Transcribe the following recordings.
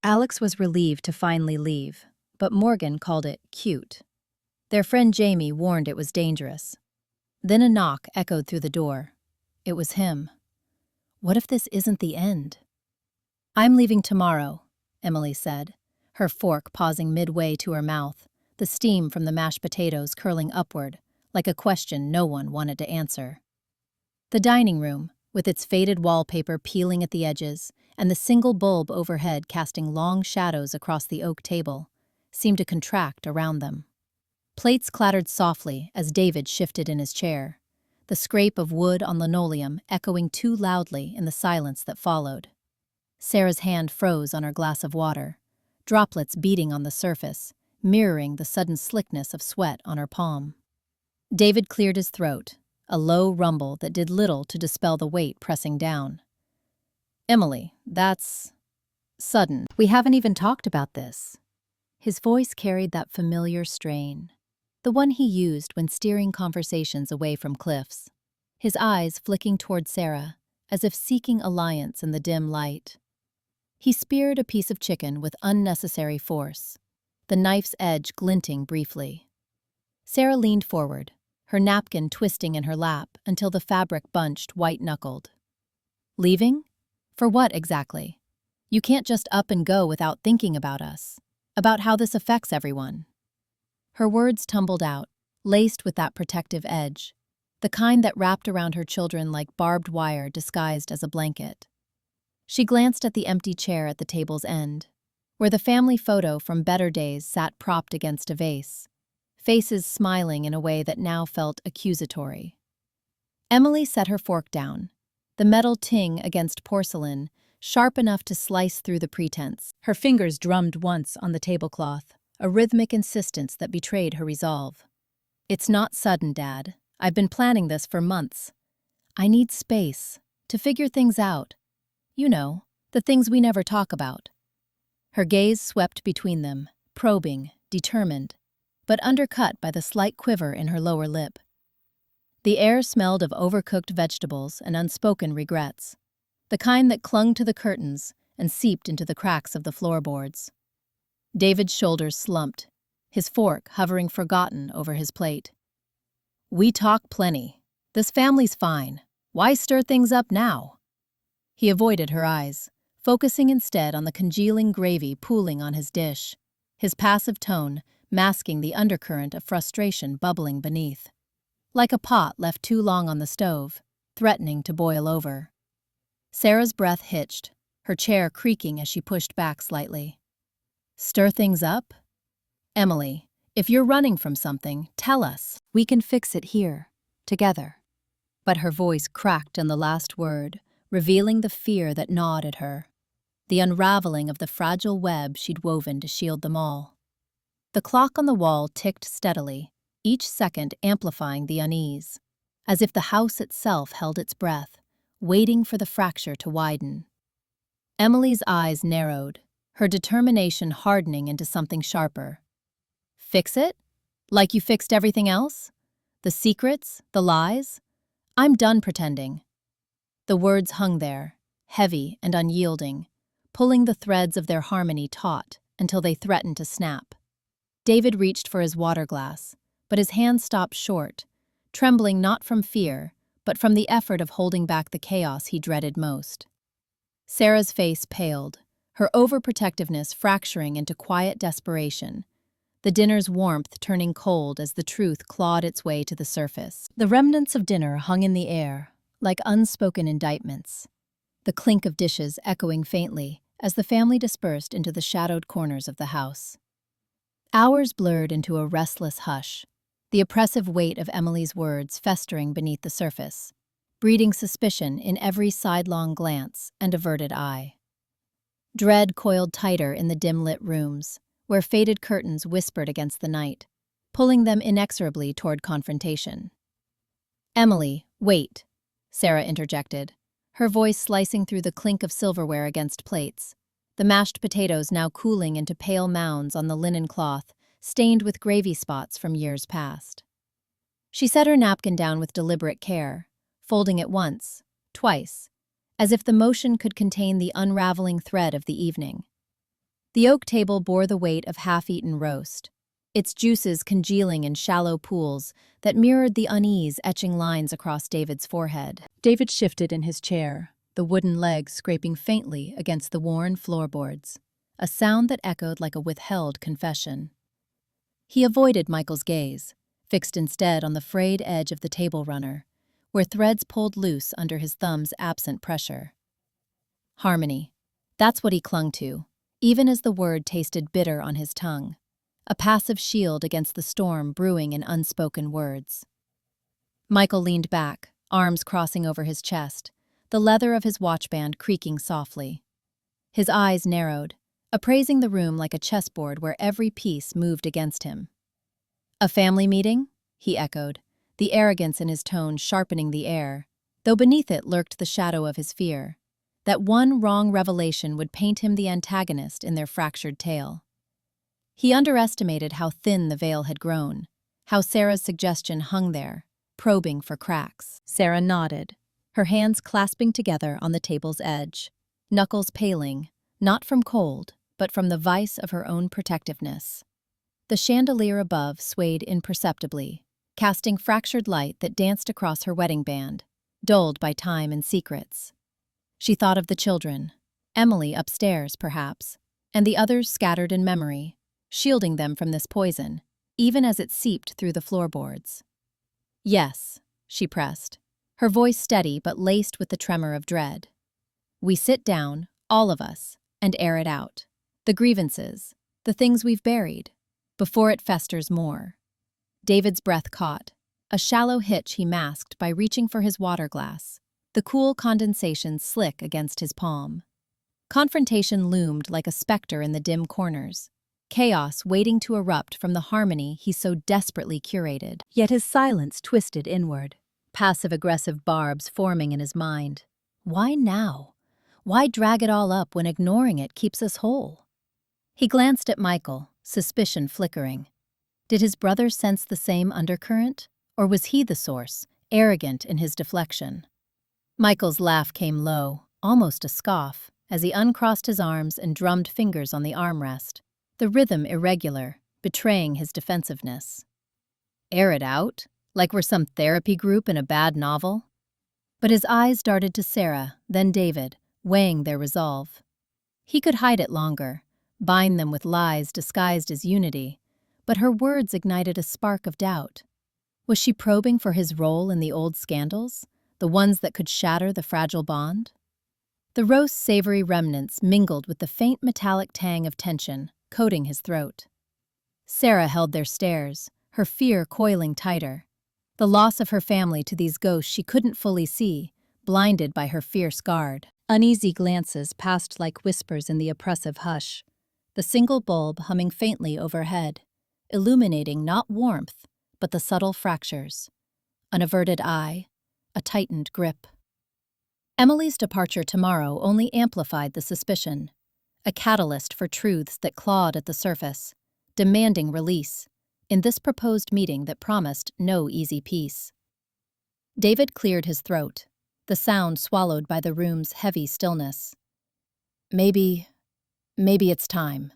Alex was relieved to finally leave, but Morgan called it cute. Their friend Jamie warned it was dangerous. Then a knock echoed through the door. It was him. What if this isn't the end? "I'm leaving tomorrow," Emily said, her fork pausing midway to her mouth, the steam from the mashed potatoes curling upward, like a question no one wanted to answer. The dining room, with its faded wallpaper peeling at the edges and the single bulb overhead casting long shadows across the oak table, seemed to contract around them. Plates clattered softly as David shifted in his chair, the scrape of wood on linoleum echoing too loudly in the silence that followed. Sarah's hand froze on her glass of water, droplets beating on the surface, mirroring the sudden slickness of sweat on her palm. David cleared his throat, a low rumble that did little to dispel the weight pressing down. "Emily, that's sudden. We haven't even talked about this." His voice carried that familiar strain, the one he used when steering conversations away from Cliff's, his eyes flicking toward Sarah, as if seeking alliance in the dim light. He speared a piece of chicken with unnecessary force, the knife's edge glinting briefly. Sarah leaned forward, her napkin twisting in her lap until the fabric bunched white-knuckled. "Leaving? For what exactly? You can't just up and go without thinking about us, about how this affects everyone." Her words tumbled out, laced with that protective edge, the kind that wrapped around her children like barbed wire disguised as a blanket. She glanced at the empty chair at the table's end, where the family photo from better days sat propped against a vase, faces smiling in a way that now felt accusatory. Emily set her fork down, the metal ting against porcelain, sharp enough to slice through the pretense. Her fingers drummed once on the tablecloth, a rhythmic insistence that betrayed her resolve. "It's not sudden, Dad. I've been planning this for months. I need space to figure things out. You know, the things we never talk about." Her gaze swept between them, probing, determined, but undercut by the slight quiver in her lower lip. The air smelled of overcooked vegetables and unspoken regrets, the kind that clung to the curtains and seeped into the cracks of the floorboards. David's shoulders slumped, his fork hovering forgotten over his plate. "We talk plenty. This family's fine. Why stir things up now?" He avoided her eyes, focusing instead on the congealing gravy pooling on his dish, his passive tone masking the undercurrent of frustration bubbling beneath. Like a pot left too long on the stove, threatening to boil over. Sarah's breath hitched, her chair creaking as she pushed back slightly. "Stir things up? Emily, if you're running from something, tell us. We can fix it here, together." But her voice cracked on the last word, revealing the fear that gnawed at her, the unraveling of the fragile web she'd woven to shield them all. The clock on the wall ticked steadily, each second amplifying the unease, as if the house itself held its breath, waiting for the fracture to widen. Emily's eyes narrowed, her determination hardening into something sharper. "Fix it? Like you fixed everything else? The secrets, the lies? I'm done pretending." The words hung there, heavy and unyielding, pulling the threads of their harmony taut until they threatened to snap. David reached for his water glass, but his hand stopped short, trembling not from fear, but from the effort of holding back the chaos he dreaded most. Sarah's face paled, her overprotectiveness fracturing into quiet desperation, the dinner's warmth turning cold as the truth clawed its way to the surface. The remnants of dinner hung in the air, like unspoken indictments, the clink of dishes echoing faintly as the family dispersed into the shadowed corners of the house. Hours blurred into a restless hush, the oppressive weight of Emily's words festering beneath the surface, breeding suspicion in every sidelong glance and averted eye. Dread coiled tighter in the dim-lit rooms, where faded curtains whispered against the night, pulling them inexorably toward confrontation. "Emily, wait," Sarah interjected, her voice slicing through the clink of silverware against plates, the mashed potatoes now cooling into pale mounds on the linen cloth, stained with gravy spots from years past. She set her napkin down with deliberate care, folding it once, twice, as if the motion could contain the unraveling thread of the evening. The oak table bore the weight of half-eaten roast, its juices congealing in shallow pools that mirrored the unease etching lines across David's forehead. David shifted in his chair, the wooden legs scraping faintly against the worn floorboards, a sound that echoed like a withheld confession. He avoided Michael's gaze, fixed instead on the frayed edge of the table runner, where threads pulled loose under his thumb's absent pressure. Harmony. That's what he clung to, even as the word tasted bitter on his tongue, a passive shield against the storm brewing in unspoken words. Michael leaned back, arms crossing over his chest, the leather of his watchband creaking softly. His eyes narrowed, appraising the room like a chessboard where every piece moved against him. "A family meeting?" he echoed, the arrogance in his tone sharpening the air, though beneath it lurked the shadow of his fear, that one wrong revelation would paint him the antagonist in their fractured tale. He underestimated how thin the veil had grown, how Sarah's suggestion hung there, probing for cracks. Sarah nodded, her hands clasping together on the table's edge, knuckles paling, not from cold, but from the vice of her own protectiveness. The chandelier above swayed imperceptibly, casting fractured light that danced across her wedding band, dulled by time and secrets. She thought of the children, Emily upstairs, perhaps, and the others scattered in memory, shielding them from this poison, even as it seeped through the floorboards. "Yes," she pressed, her voice steady but laced with the tremor of dread. "We sit down, all of us, and air it out. The grievances, the things we've buried, before it festers more." David's breath caught, a shallow hitch he masked by reaching for his water glass, the cool condensation slick against his palm. Confrontation loomed like a specter in the dim corners, chaos waiting to erupt from the harmony he so desperately curated. Yet his silence twisted inward, passive-aggressive barbs forming in his mind. Why now? Why drag it all up when ignoring it keeps us whole? He glanced at Michael, suspicion flickering. Did his brother sense the same undercurrent, or was he the source, arrogant in his deflection? Michael's laugh came low, almost a scoff, as he uncrossed his arms and drummed fingers on the armrest, the rhythm irregular, betraying his defensiveness. "Air it out? Like we're some therapy group in a bad novel?" But his eyes darted to Sarah, then David, weighing their resolve. He could hide it longer, bind them with lies disguised as unity, but her words ignited a spark of doubt. Was she probing for his role in the old scandals, the ones that could shatter the fragile bond? The roast's savory remnants mingled with the faint metallic tang of tension, coating his throat. Sarah held their stares, her fear coiling tighter. The loss of her family to these ghosts she couldn't fully see, blinded by her fierce guard. Uneasy glances passed like whispers in the oppressive hush, the single bulb humming faintly overhead, illuminating not warmth, but the subtle fractures. An averted eye, a tightened grip. Emily's departure tomorrow only amplified the suspicion, a catalyst for truths that clawed at the surface, demanding release, in this proposed meeting that promised no easy peace. David cleared his throat, the sound swallowed by the room's heavy stillness. Maybe it's time."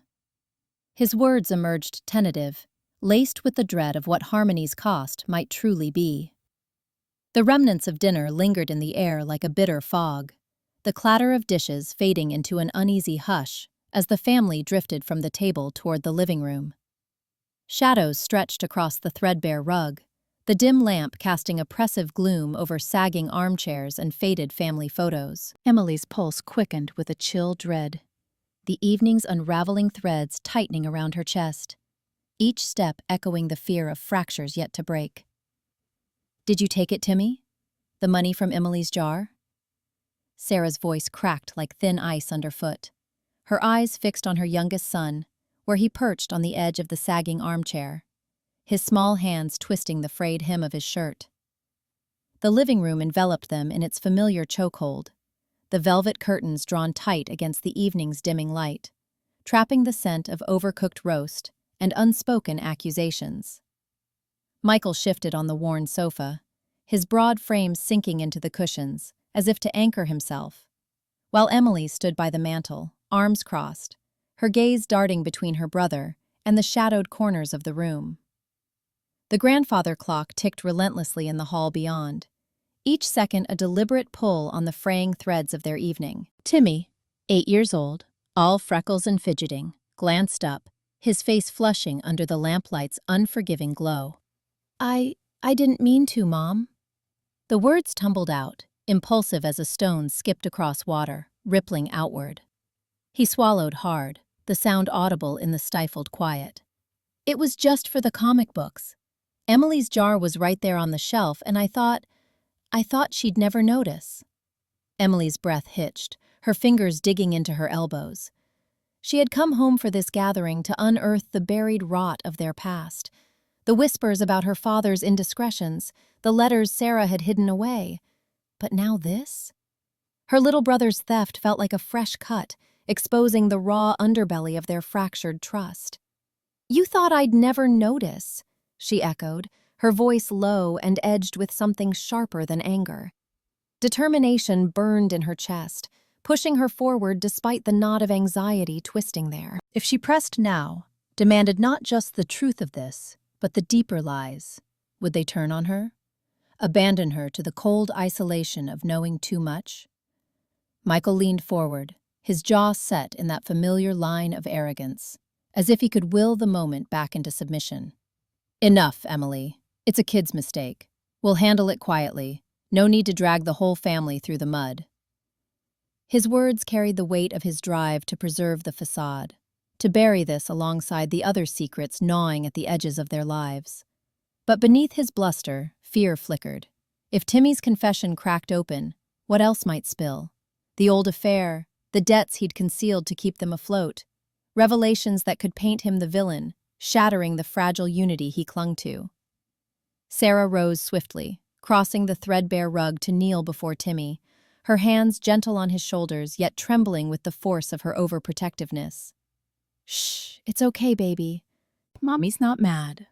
His words emerged tentative, laced with the dread of what harmony's cost might truly be. The remnants of dinner lingered in the air like a bitter fog, the clatter of dishes fading into an uneasy hush as the family drifted from the table toward the living room. Shadows stretched across the threadbare rug, the dim lamp casting oppressive gloom over sagging armchairs and faded family photos. Emily's pulse quickened with a chill dread, the evening's unraveling threads tightening around her chest, each step echoing the fear of fractures yet to break. "Did you take it, Timmy? The money from Emily's jar?" Sarah's voice cracked like thin ice underfoot, her eyes fixed on her youngest son, where he perched on the edge of the sagging armchair, his small hands twisting the frayed hem of his shirt. The living room enveloped them in its familiar chokehold, the velvet curtains drawn tight against the evening's dimming light, trapping the scent of overcooked roast and unspoken accusations. Michael shifted on the worn sofa, his broad frame sinking into the cushions, as if to anchor himself, while Emily stood by the mantel, arms crossed, her gaze darting between her brother and the shadowed corners of the room. The grandfather clock ticked relentlessly in the hall beyond, each second a deliberate pull on the fraying threads of their evening. Timmy, 8 years old, all freckles and fidgeting, glanced up, his face flushing under the lamplight's unforgiving glow. I didn't mean to, Mom." The words tumbled out, impulsive as a stone skipped across water, rippling outward. He swallowed hard, the sound audible in the stifled quiet. "It was just for the comic books. Emily's jar was right there on the shelf, and I thought she'd never notice." Emily's breath hitched, her fingers digging into her elbows. She had come home for this gathering to unearth the buried rot of their past, the whispers about her father's indiscretions, the letters Sarah had hidden away. But now this? Her little brother's theft felt like a fresh cut, exposing the raw underbelly of their fractured trust. "You thought I'd never notice," she echoed, her voice low and edged with something sharper than anger. Determination burned in her chest, pushing her forward despite the knot of anxiety twisting there. If she pressed now, demanded not just the truth of this, but the deeper lies, would they turn on her? Abandon her to the cold isolation of knowing too much? Michael leaned forward, his jaw set in that familiar line of arrogance, as if he could will the moment back into submission. "Enough, Emily. It's a kid's mistake. We'll handle it quietly. No need to drag the whole family through the mud." His words carried the weight of his drive to preserve the facade, to bury this alongside the other secrets gnawing at the edges of their lives. But beneath his bluster, fear flickered. If Timmy's confession cracked open, what else might spill? The old affair, the debts he'd concealed to keep them afloat, revelations that could paint him the villain, shattering the fragile unity he clung to. Sarah rose swiftly, crossing the threadbare rug to kneel before Timmy, her hands gentle on his shoulders yet trembling with the force of her overprotectiveness. "Shh, it's okay, baby. Mommy's not mad."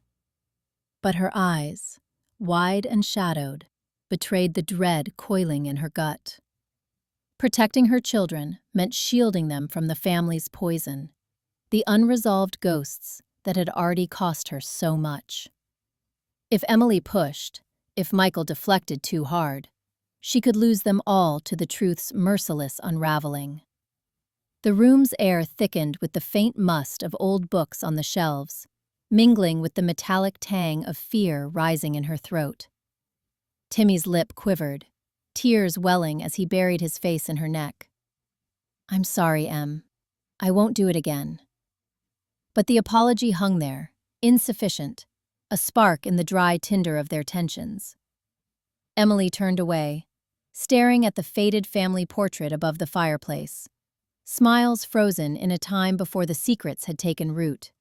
But her eyes, wide and shadowed, betrayed the dread coiling in her gut. Protecting her children meant shielding them from the family's poison, the unresolved ghosts that had already cost her so much. If Emily pushed, if Michael deflected too hard, she could lose them all to the truth's merciless unraveling. The room's air thickened with the faint must of old books on the shelves, mingling with the metallic tang of fear rising in her throat. Timmy's lip quivered, tears welling as he buried his face in her neck. "I'm sorry, Em. I won't do it again." But the apology hung there, insufficient, a spark in the dry tinder of their tensions. Emily turned away, staring at the faded family portrait above the fireplace, smiles frozen in a time before the secrets had taken root.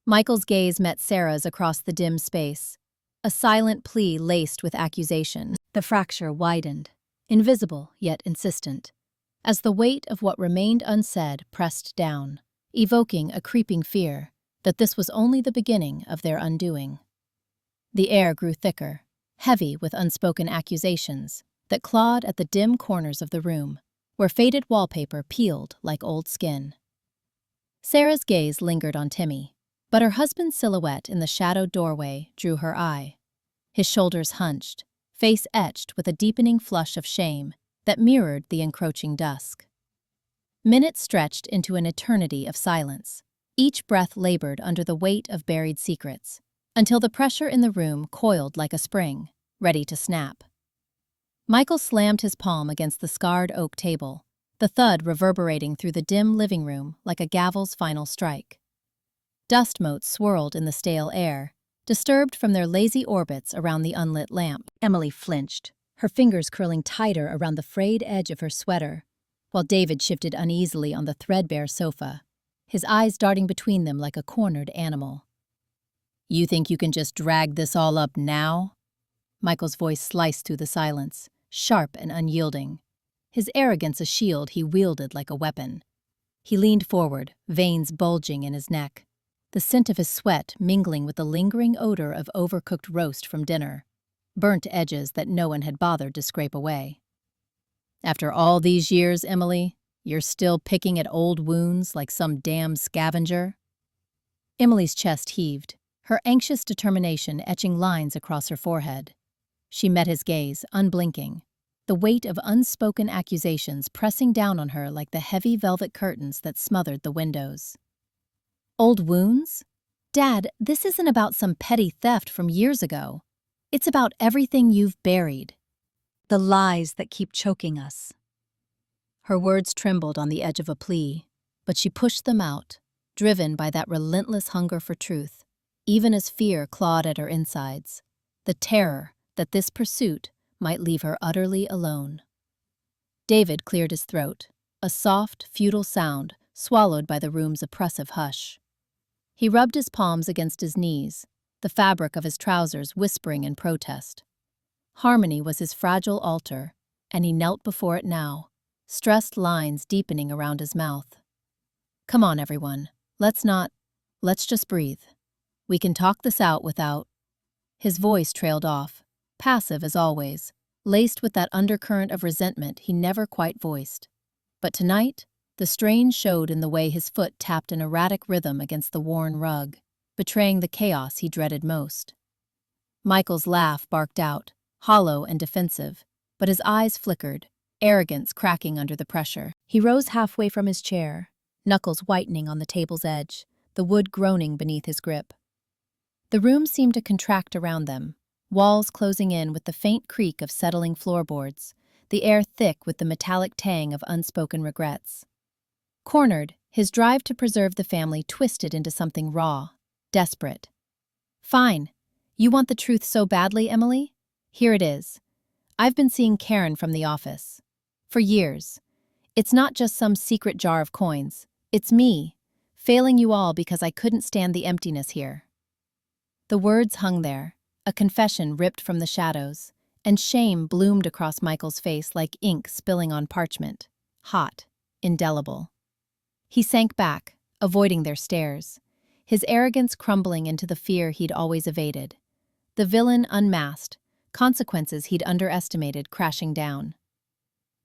Michael's gaze met Sarah's across the dim space, a silent plea laced with accusation. The fracture widened, invisible yet insistent, as the weight of what remained unsaid pressed down, evoking a creeping fear that this was only the beginning of their undoing. The air grew thicker, heavy with unspoken accusations that clawed at the dim corners of the room, where faded wallpaper peeled like old skin. Sarah's gaze lingered on Timmy, but her husband's silhouette in the shadowed doorway drew her eye. His shoulders hunched, face etched with a deepening flush of shame that mirrored the encroaching dusk. Minutes stretched into an eternity of silence, each breath labored under the weight of buried secrets, until the pressure in the room coiled like a spring, ready to snap. Michael slammed his palm against the scarred oak table, the thud reverberating through the dim living room like a gavel's final strike. Dust motes swirled in the stale air, disturbed from their lazy orbits around the unlit lamp. Emily flinched, her fingers curling tighter around the frayed edge of her sweater, while David shifted uneasily on the threadbare sofa, his eyes darting between them like a cornered animal. "You think you can just drag this all up now?" Michael's voice sliced through the silence, sharp and unyielding, his arrogance a shield he wielded like a weapon. He leaned forward, veins bulging in his neck, the scent of his sweat mingling with the lingering odor of overcooked roast from dinner, burnt edges that no one had bothered to scrape away. "After all these years, Emily, You're still picking at old wounds like some damn scavenger? Emily's chest heaved, her anxious determination etching lines across her forehead. She met his gaze, unblinking, the weight of unspoken accusations pressing down on her like the heavy velvet curtains that smothered the windows. Old wounds? Dad, this isn't about some petty theft from years ago. It's about everything you've buried. The lies that keep choking us. Her words trembled on the edge of a plea, but she pushed them out, driven by that relentless hunger for truth, even as fear clawed at her insides, the terror that this pursuit might leave her utterly alone. David cleared his throat, a soft, futile sound swallowed by the room's oppressive hush. He rubbed his palms against his knees, the fabric of his trousers whispering in protest. Harmony was his fragile altar, and he knelt before it now, stressed lines deepening around his mouth. Come on, everyone. Let's just breathe. We can talk this out without... His voice trailed off, passive as always, laced with that undercurrent of resentment he never quite voiced. But tonight, the strain showed in the way his foot tapped an erratic rhythm against the worn rug, betraying the chaos he dreaded most. Michael's laugh barked out, hollow and defensive, but his eyes flickered, arrogance cracking under the pressure. He rose halfway from his chair, knuckles whitening on the table's edge, the wood groaning beneath his grip. The room seemed to contract around them, walls closing in with the faint creak of settling floorboards, the air thick with the metallic tang of unspoken regrets. Cornered, his drive to preserve the family twisted into something raw, desperate. Fine. You want the truth so badly, Emily? Here it is. I've been seeing Karen from the office. For years. It's not just some secret jar of coins. It's me, failing you all because I couldn't stand the emptiness here. The words hung there, a confession ripped from the shadows, and shame bloomed across Michael's face like ink spilling on parchment, hot, indelible. He sank back, avoiding their stares, his arrogance crumbling into the fear he'd always evaded. The villain unmasked, consequences he'd underestimated crashing down.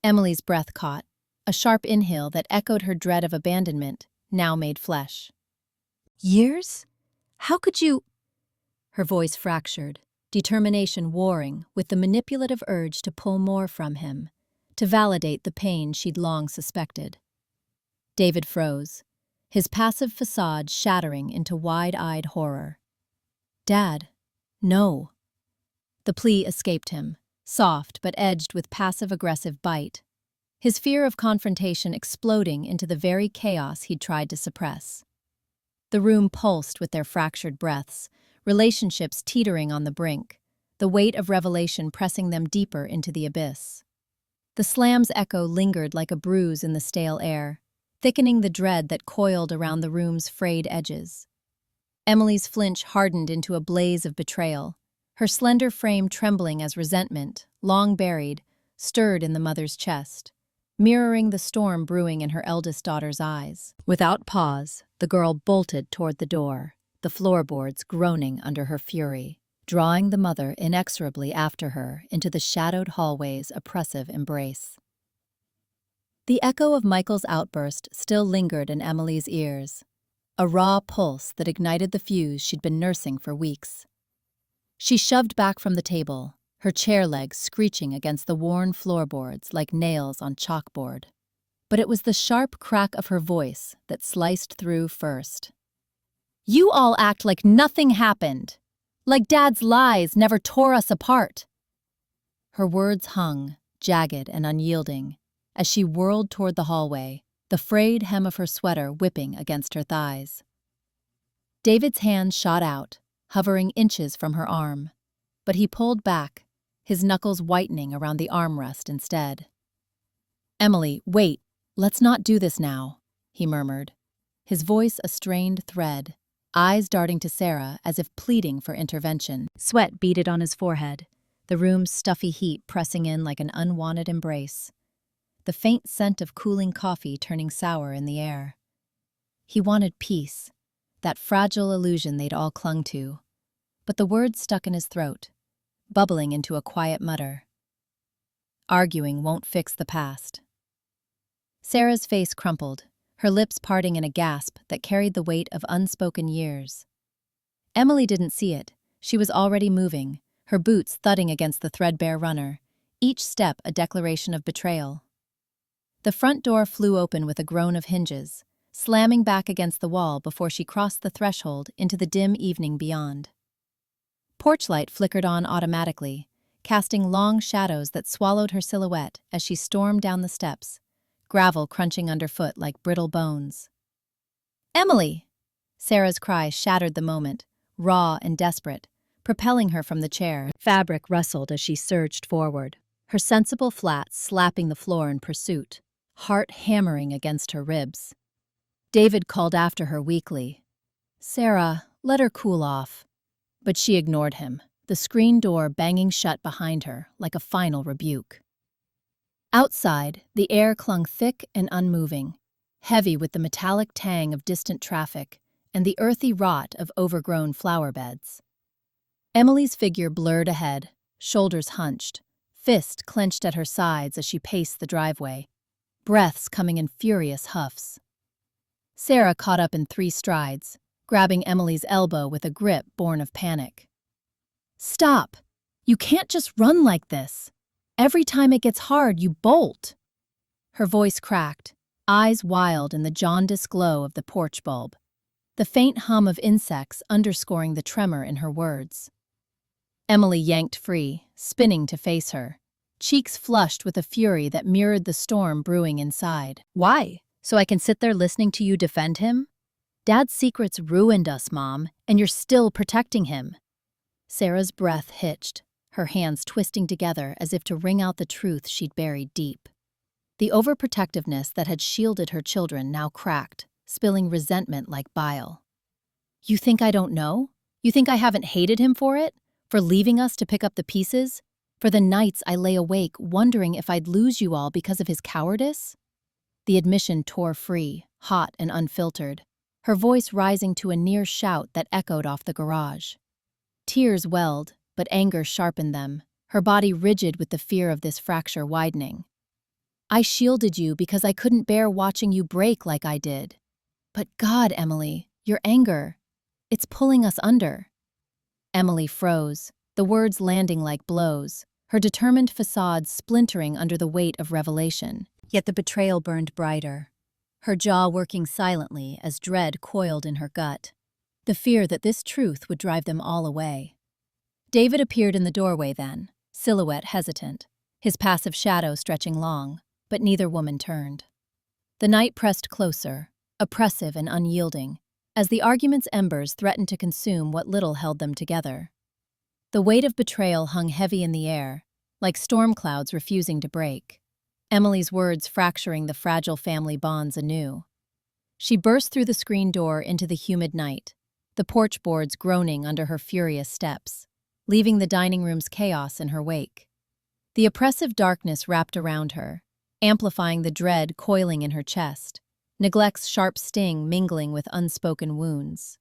Emily's breath caught, a sharp inhale that echoed her dread of abandonment, now made flesh. Years? How could you... Her voice fractured, determination warring with the manipulative urge to pull more from him, to validate the pain she'd long suspected. David froze, his passive facade shattering into wide-eyed horror. Dad, no. The plea escaped him, soft but edged with passive-aggressive bite, his fear of confrontation exploding into the very chaos he'd tried to suppress. The room pulsed with their fractured breaths, relationships teetering on the brink, the weight of revelation pressing them deeper into the abyss. The slam's echo lingered like a bruise in the stale air, thickening the dread that coiled around the room's frayed edges. Emily's flinch hardened into a blaze of betrayal, her slender frame trembling as resentment, long buried, stirred in the mother's chest, mirroring the storm brewing in her eldest daughter's eyes. Without pause, the girl bolted toward the door, the floorboards groaning under her fury, drawing the mother inexorably after her into the shadowed hallway's oppressive embrace. The echo of Michael's outburst still lingered in Emily's ears, a raw pulse that ignited the fuse she'd been nursing for weeks. She shoved back from the table, her chair legs screeching against the worn floorboards like nails on chalkboard. But it was the sharp crack of her voice that sliced through first. You all act like nothing happened, like Dad's lies never tore us apart. Her words hung, jagged and unyielding, as she whirled toward the hallway, the frayed hem of her sweater whipping against her thighs. David's hand shot out, hovering inches from her arm, but he pulled back, his knuckles whitening around the armrest instead. Emily, wait, let's not do this now, he murmured, his voice a strained thread, eyes darting to Sarah as if pleading for intervention. Sweat beaded on his forehead, the room's stuffy heat pressing in like an unwanted embrace, the faint scent of cooling coffee turning sour in the air. He wanted peace, that fragile illusion they'd all clung to, but the words stuck in his throat, bubbling into a quiet mutter. Arguing won't fix the past. Sarah's face crumpled, her lips parting in a gasp that carried the weight of unspoken years. Emily didn't see it. She was already moving, her boots thudding against the threadbare runner, each step a declaration of betrayal. The front door flew open with a groan of hinges, slamming back against the wall before she crossed the threshold into the dim evening beyond. Porch light flickered on automatically, casting long shadows that swallowed her silhouette as she stormed down the steps, gravel crunching underfoot like brittle bones. "Emily!" Sarah's cry shattered the moment, raw and desperate, propelling her from the chair. Fabric rustled as she surged forward, her sensible flat slapping the floor in pursuit, heart hammering against her ribs. David called after her weakly. "Sarah, let her cool off." But she ignored him, the screen door banging shut behind her like a final rebuke. Outside, the air clung thick and unmoving, heavy with the metallic tang of distant traffic and the earthy rot of overgrown flower beds. Emily's figure blurred ahead, shoulders hunched, fist clenched at her sides as she paced the driveway, breaths coming in furious huffs. Sarah caught up in 3 strides, grabbing Emily's elbow with a grip born of panic. "Stop! You can't just run like this. Every time it gets hard, you bolt." Her voice cracked, eyes wild in the jaundiced glow of the porch bulb, the faint hum of insects underscoring the tremor in her words. Emily yanked free, spinning to face her, cheeks flushed with a fury that mirrored the storm brewing inside. "Why? So I can sit there listening to you defend him? Dad's secrets ruined us, Mom, and you're still protecting him." Sarah's breath hitched, her hands twisting together as if to wring out the truth she'd buried deep. The overprotectiveness that had shielded her children now cracked, spilling resentment like bile. "You think I don't know? You think I haven't hated him for it? For leaving us to pick up the pieces? For the nights I lay awake wondering if I'd lose you all because of his cowardice?" The admission tore free, hot and unfiltered, her voice rising to a near shout that echoed off the garage. Tears welled, but anger sharpened them, her body rigid with the fear of this fracture widening. "I shielded you because I couldn't bear watching you break like I did. But God, Emily, your anger, it's pulling us under." Emily froze, the words landing like blows, her determined facade splintering under the weight of revelation. Yet the betrayal burned brighter, her jaw working silently as dread coiled in her gut, the fear that this truth would drive them all away. David appeared in the doorway then, silhouette hesitant, his passive shadow stretching long, but neither woman turned. The night pressed closer, oppressive and unyielding, as the argument's embers threatened to consume what little held them together. The weight of betrayal hung heavy in the air, like storm clouds refusing to break, Emily's words fracturing the fragile family bonds anew. She burst through the screen door into the humid night, the porch boards groaning under her furious steps, leaving the dining room's chaos in her wake. The oppressive darkness wrapped around her, amplifying the dread coiling in her chest, neglect's sharp sting mingling with unspoken wounds.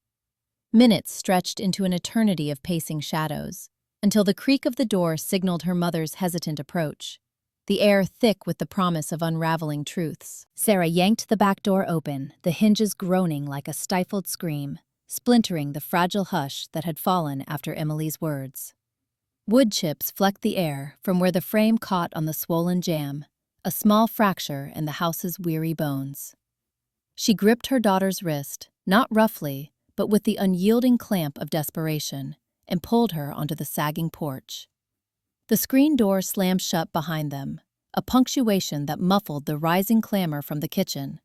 Minutes stretched into an eternity of pacing shadows, until the creak of the door signaled her mother's hesitant approach, the air thick with the promise of unraveling truths. Sarah yanked the back door open, the hinges groaning like a stifled scream, splintering the fragile hush that had fallen after Emily's words. Wood chips flecked the air from where the frame caught on the swollen jamb, a small fracture in the house's weary bones. She gripped her daughter's wrist, not roughly, but with the unyielding clamp of desperation, and pulled her onto the sagging porch. The screen door slammed shut behind them, a punctuation that muffled the rising clamor from the kitchen,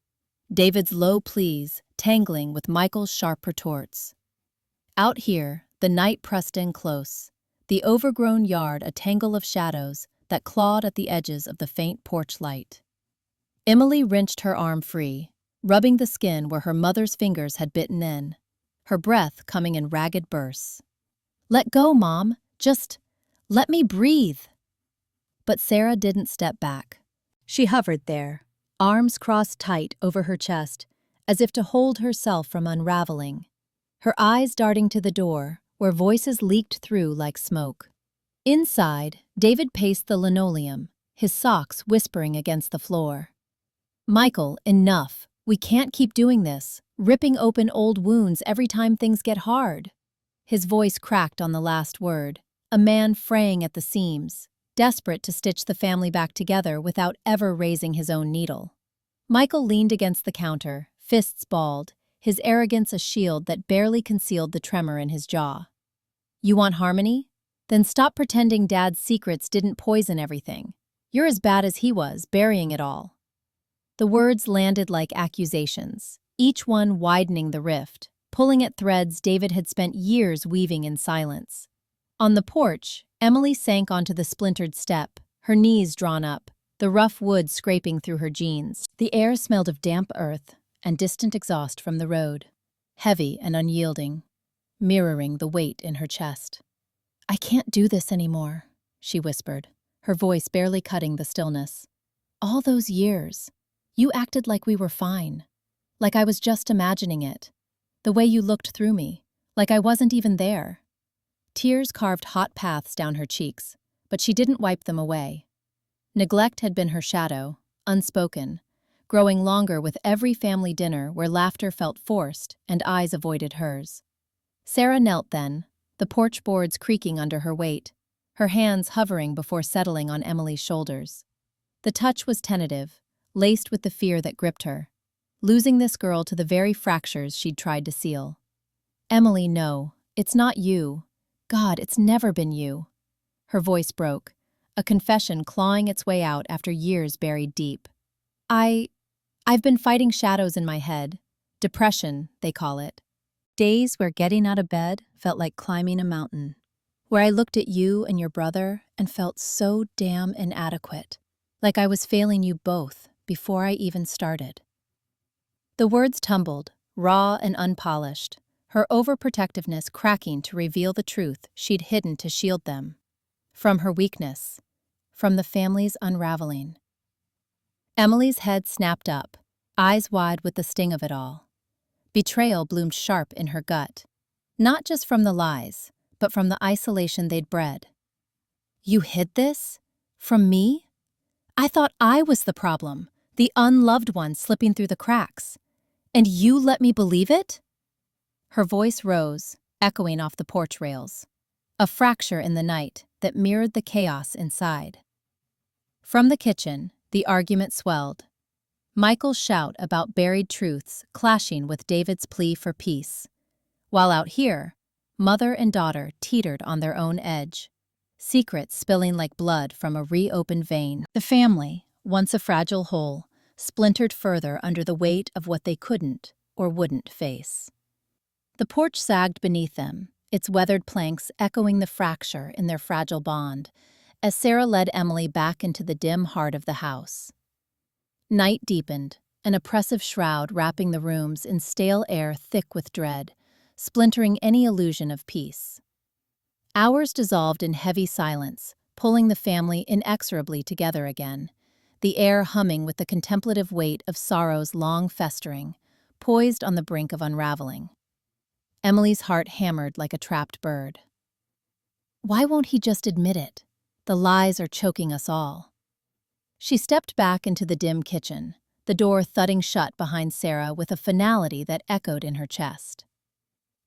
David's low pleas tangling with Michael's sharp retorts. Out here, the night pressed in close, the overgrown yard a tangle of shadows that clawed at the edges of the faint porch light. Emily wrenched her arm free, rubbing the skin where her mother's fingers had bitten in, her breath coming in ragged bursts. "Let go, Mom. Just let me breathe." But Sarah didn't step back. She hovered there, arms crossed tight over her chest, as if to hold herself from unraveling, her eyes darting to the door, where voices leaked through like smoke. Inside, David paced the linoleum, his socks whispering against the floor. Michael, enough. We can't keep doing this, ripping open old wounds every time things get hard. His voice cracked on the last word, a man fraying at the seams, desperate to stitch the family back together without ever raising his own needle. Michael leaned against the counter, fists balled, his arrogance a shield that barely concealed the tremor in his jaw. You want harmony? Then stop pretending Dad's secrets didn't poison everything. You're as bad as he was, burying it all. The words landed like accusations, each one widening the rift, pulling at threads David had spent years weaving in silence. On the porch, Emily sank onto the splintered step, her knees drawn up, the rough wood scraping through her jeans. The air smelled of damp earth and distant exhaust from the road, heavy and unyielding, mirroring the weight in her chest. I can't do this anymore, she whispered, her voice barely cutting the stillness. All those years, you acted like we were fine, like I was just imagining it, the way you looked through me, like I wasn't even there. Tears carved hot paths down her cheeks, but she didn't wipe them away. Neglect had been her shadow, unspoken, growing longer with every family dinner where laughter felt forced and eyes avoided hers. Sarah knelt then, the porch boards creaking under her weight, her hands hovering before settling on Emily's shoulders. The touch was tentative, laced with the fear that gripped her, losing this girl to the very fractures she'd tried to seal. Emily, no, it's not you. God, it's never been you. Her voice broke, a confession clawing its way out after years buried deep. I've been fighting shadows in my head. Depression, they call it. Days where getting out of bed felt like climbing a mountain. Where I looked at you and your brother and felt so damn inadequate. Like I was failing you both before I even started. The words tumbled, raw and unpolished, her overprotectiveness cracking to reveal the truth she'd hidden to shield them. From her weakness. From the family's unraveling. Emily's head snapped up, eyes wide with the sting of it all. Betrayal bloomed sharp in her gut. Not just from the lies, but from the isolation they'd bred. You hid this? From me? I thought I was the problem, the unloved one slipping through the cracks. And you let me believe it? Her voice rose, echoing off the porch rails. A fracture in the night that mirrored the chaos inside. From the kitchen, the argument swelled. Michael's shout about buried truths clashing with David's plea for peace. While out here, mother and daughter teetered on their own edge. Secrets spilling like blood from a reopened vein. The family, once a fragile whole, splintered further under the weight of what they couldn't or wouldn't face. The porch sagged beneath them, its weathered planks echoing the fracture in their fragile bond, as Sarah led Emily back into the dim heart of the house. Night deepened, an oppressive shroud wrapping the rooms in stale air thick with dread, splintering any illusion of peace. Hours dissolved in heavy silence, pulling the family inexorably together again, the air humming with the contemplative weight of sorrows long festering, poised on the brink of unraveling. Emily's heart hammered like a trapped bird. Why won't he just admit it? The lies are choking us all. She stepped back into the dim kitchen, the door thudding shut behind Sarah with a finality that echoed in her chest.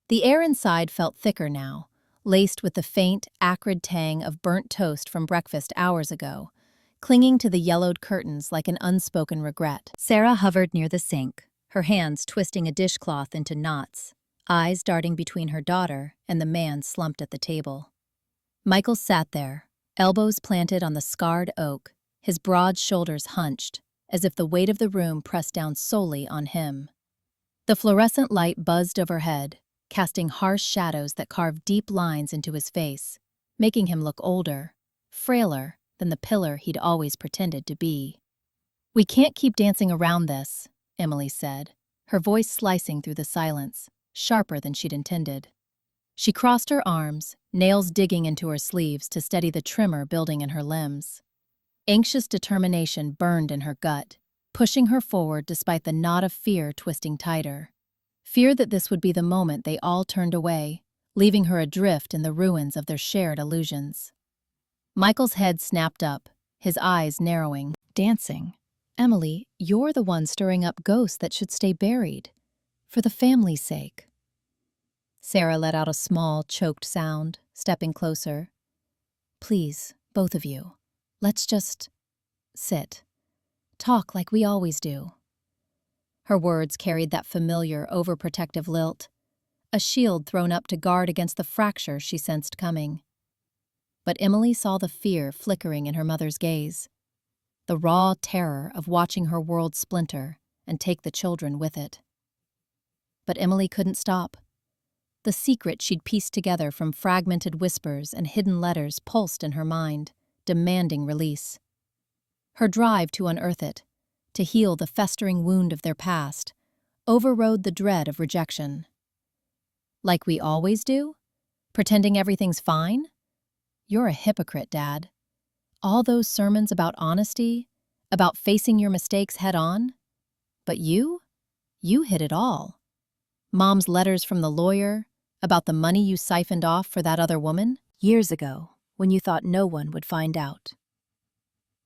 The air inside felt thicker now, laced with the faint, acrid tang of burnt toast from breakfast hours ago, clinging to the yellowed curtains like an unspoken regret. Sarah hovered near the sink, her hands twisting a dishcloth into knots, eyes darting between her daughter and the man slumped at the table. Michael sat there, elbows planted on the scarred oak, his broad shoulders hunched, as if the weight of the room pressed down solely on him. The fluorescent light buzzed overhead, casting harsh shadows that carved deep lines into his face, making him look older, frailer than the pillar he'd always pretended to be. We can't keep dancing around this, Emily said, her voice slicing through the silence, sharper than she'd intended. She crossed her arms, nails digging into her sleeves to steady the tremor building in her limbs. Anxious determination burned in her gut, pushing her forward despite the knot of fear twisting tighter. Fear that this would be the moment they all turned away, leaving her adrift in the ruins of their shared illusions. Michael's head snapped up, his eyes narrowing. Dancing? Emily, you're the one stirring up ghosts that should stay buried. For the family's sake. Sarah let out a small, choked sound, stepping closer. Please, both of you. Let's just sit. Talk like we always do. Her words carried that familiar, overprotective lilt, a shield thrown up to guard against the fracture she sensed coming. But Emily saw the fear flickering in her mother's gaze, the raw terror of watching her world splinter and take the children with it. But Emily couldn't stop. The secret she'd pieced together from fragmented whispers and hidden letters pulsed in her mind, demanding release. Her drive to unearth it, to heal the festering wound of their past, overrode the dread of rejection. Like we always do? Pretending everything's fine? You're a hypocrite, Dad. All those sermons about honesty, about facing your mistakes head-on. But you hid it all. Mom's letters from the lawyer, about the money you siphoned off for that other woman, years ago, when you thought no one would find out.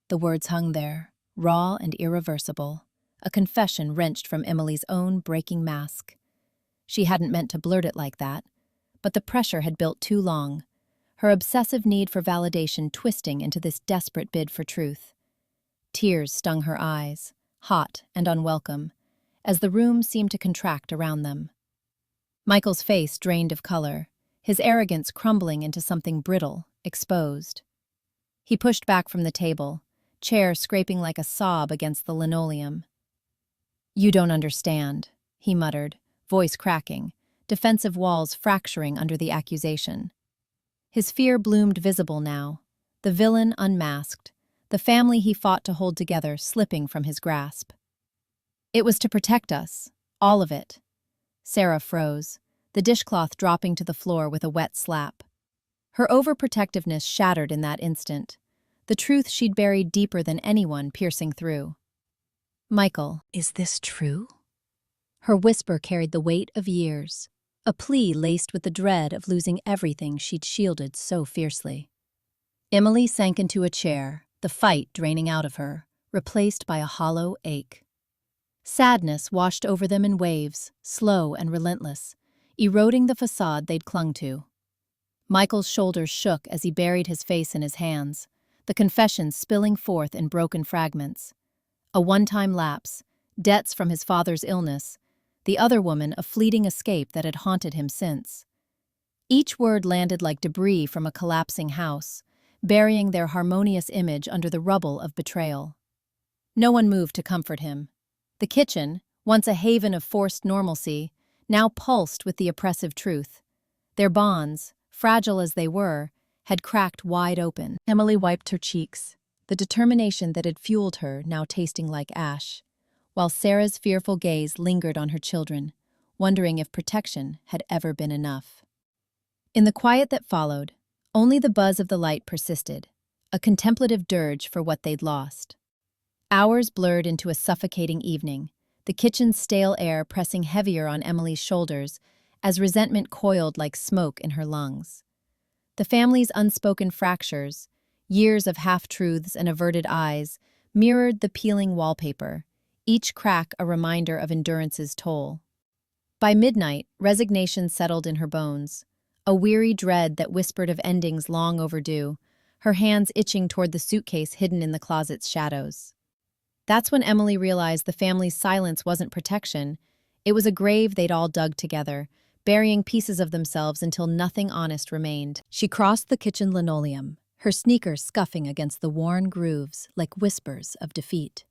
The words hung there, raw and irreversible, a confession wrenched from Emily's own breaking mask. She hadn't meant to blurt it like that, but the pressure had built too long, her obsessive need for validation twisting into this desperate bid for truth. Tears stung her eyes, hot and unwelcome, as the room seemed to contract around them. Michael's face drained of color, his arrogance crumbling into something brittle, exposed. He pushed back from the table, chair scraping like a sob against the linoleum. "You don't understand," he muttered, voice cracking, defensive walls fracturing under the accusation. His fear bloomed visible now, the villain unmasked, the family he fought to hold together slipping from his grasp. "It was to protect us, all of it." Sarah froze, the dishcloth dropping to the floor with a wet slap. Her overprotectiveness shattered in that instant, the truth she'd buried deeper than anyone piercing through. "Michael, is this true?" Her whisper carried the weight of years, a plea laced with the dread of losing everything she'd shielded so fiercely. Emily sank into a chair, the fight draining out of her, replaced by a hollow ache. Sadness washed over them in waves, slow and relentless, eroding the facade they'd clung to. Michael's shoulders shook as he buried his face in his hands, the confession spilling forth in broken fragments. A one-time lapse, debts from his father's illness, the other woman a fleeting escape that had haunted him since. Each word landed like debris from a collapsing house, burying their harmonious image under the rubble of betrayal. No one moved to comfort him. The kitchen, once a haven of forced normalcy, now pulsed with the oppressive truth. Their bonds, fragile as they were, had cracked wide open. Emily wiped her cheeks, the determination that had fueled her now tasting like ash, while Sarah's fearful gaze lingered on her children, wondering if protection had ever been enough. In the quiet that followed, only the buzz of the light persisted, a contemplative dirge for what they'd lost. Hours blurred into a suffocating evening, the kitchen's stale air pressing heavier on Emily's shoulders as resentment coiled like smoke in her lungs. The family's unspoken fractures, years of half-truths and averted eyes, mirrored the peeling wallpaper, each crack a reminder of endurance's toll. By midnight, resignation settled in her bones, a weary dread that whispered of endings long overdue, her hands itching toward the suitcase hidden in the closet's shadows. That's when Emily realized the family's silence wasn't protection. It was a grave they'd all dug together, burying pieces of themselves until nothing honest remained. She crossed the kitchen linoleum, her sneakers scuffing against the worn grooves like whispers of defeat.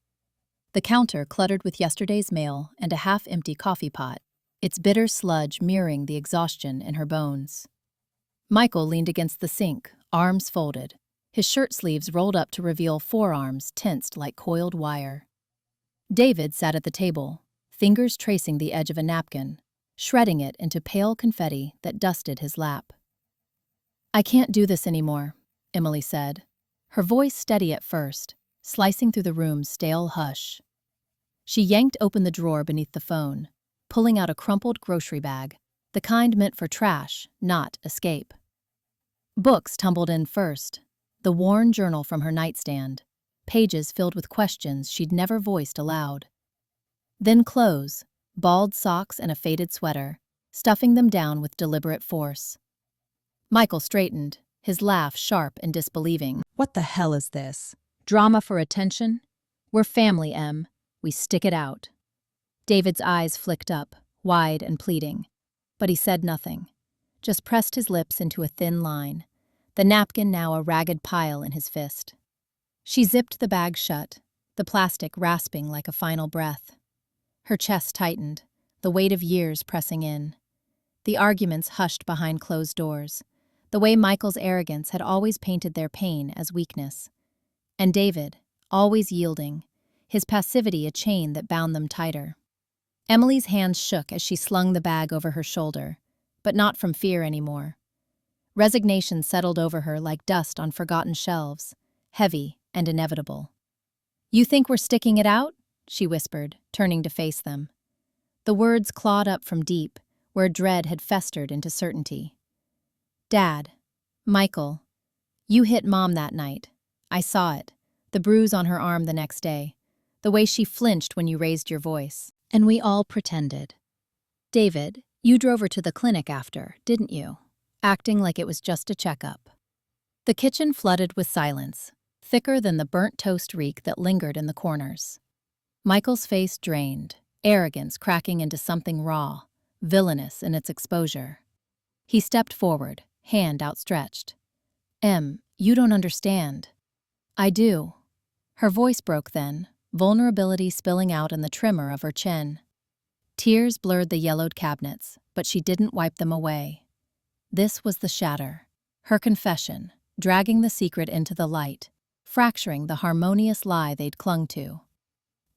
The counter cluttered with yesterday's mail and a half-empty coffee pot, its bitter sludge mirroring the exhaustion in her bones. Michael leaned against the sink, arms folded, his shirt sleeves rolled up to reveal forearms tensed like coiled wire. David sat at the table, fingers tracing the edge of a napkin, shredding it into pale confetti that dusted his lap. "I can't do this anymore," Emily said, her voice steady at first, slicing through the room's stale hush. She yanked open the drawer beneath the phone, pulling out a crumpled grocery bag, the kind meant for trash, not escape. Books tumbled in first, the worn journal from her nightstand, pages filled with questions she'd never voiced aloud. Then clothes, bald socks and a faded sweater, stuffing them down with deliberate force. Michael straightened, his laugh sharp and disbelieving. What the hell is this? Drama for attention? We're family, Em. We stick it out. David's eyes flicked up, wide and pleading. But he said nothing, just pressed his lips into a thin line, the napkin now a ragged pile in his fist. She zipped the bag shut, the plastic rasping like a final breath. Her chest tightened, the weight of years pressing in. The arguments hushed behind closed doors, the way Michael's arrogance had always painted their pain as weakness. And David, always yielding, his passivity a chain that bound them tighter. Emily's hands shook as she slung the bag over her shoulder, but not from fear anymore. Resignation settled over her like dust on forgotten shelves, heavy and inevitable. "You think we're sticking it out?" she whispered, turning to face them. The words clawed up from deep, where dread had festered into certainty. "Dad, Michael, you hit Mom that night. I saw it, the bruise on her arm the next day, the way she flinched when you raised your voice. And we all pretended. David, you drove her to the clinic after, didn't you? Acting like it was just a checkup." The kitchen flooded with silence, thicker than the burnt toast reek that lingered in the corners. Michael's face drained, arrogance cracking into something raw, villainous in its exposure. He stepped forward, hand outstretched. "Em, you don't understand." "I do." Her voice broke then, vulnerability spilling out in the tremor of her chin. Tears blurred the yellowed cabinets, but she didn't wipe them away. This was the shatter, her confession, dragging the secret into the light, fracturing the harmonious lie they'd clung to.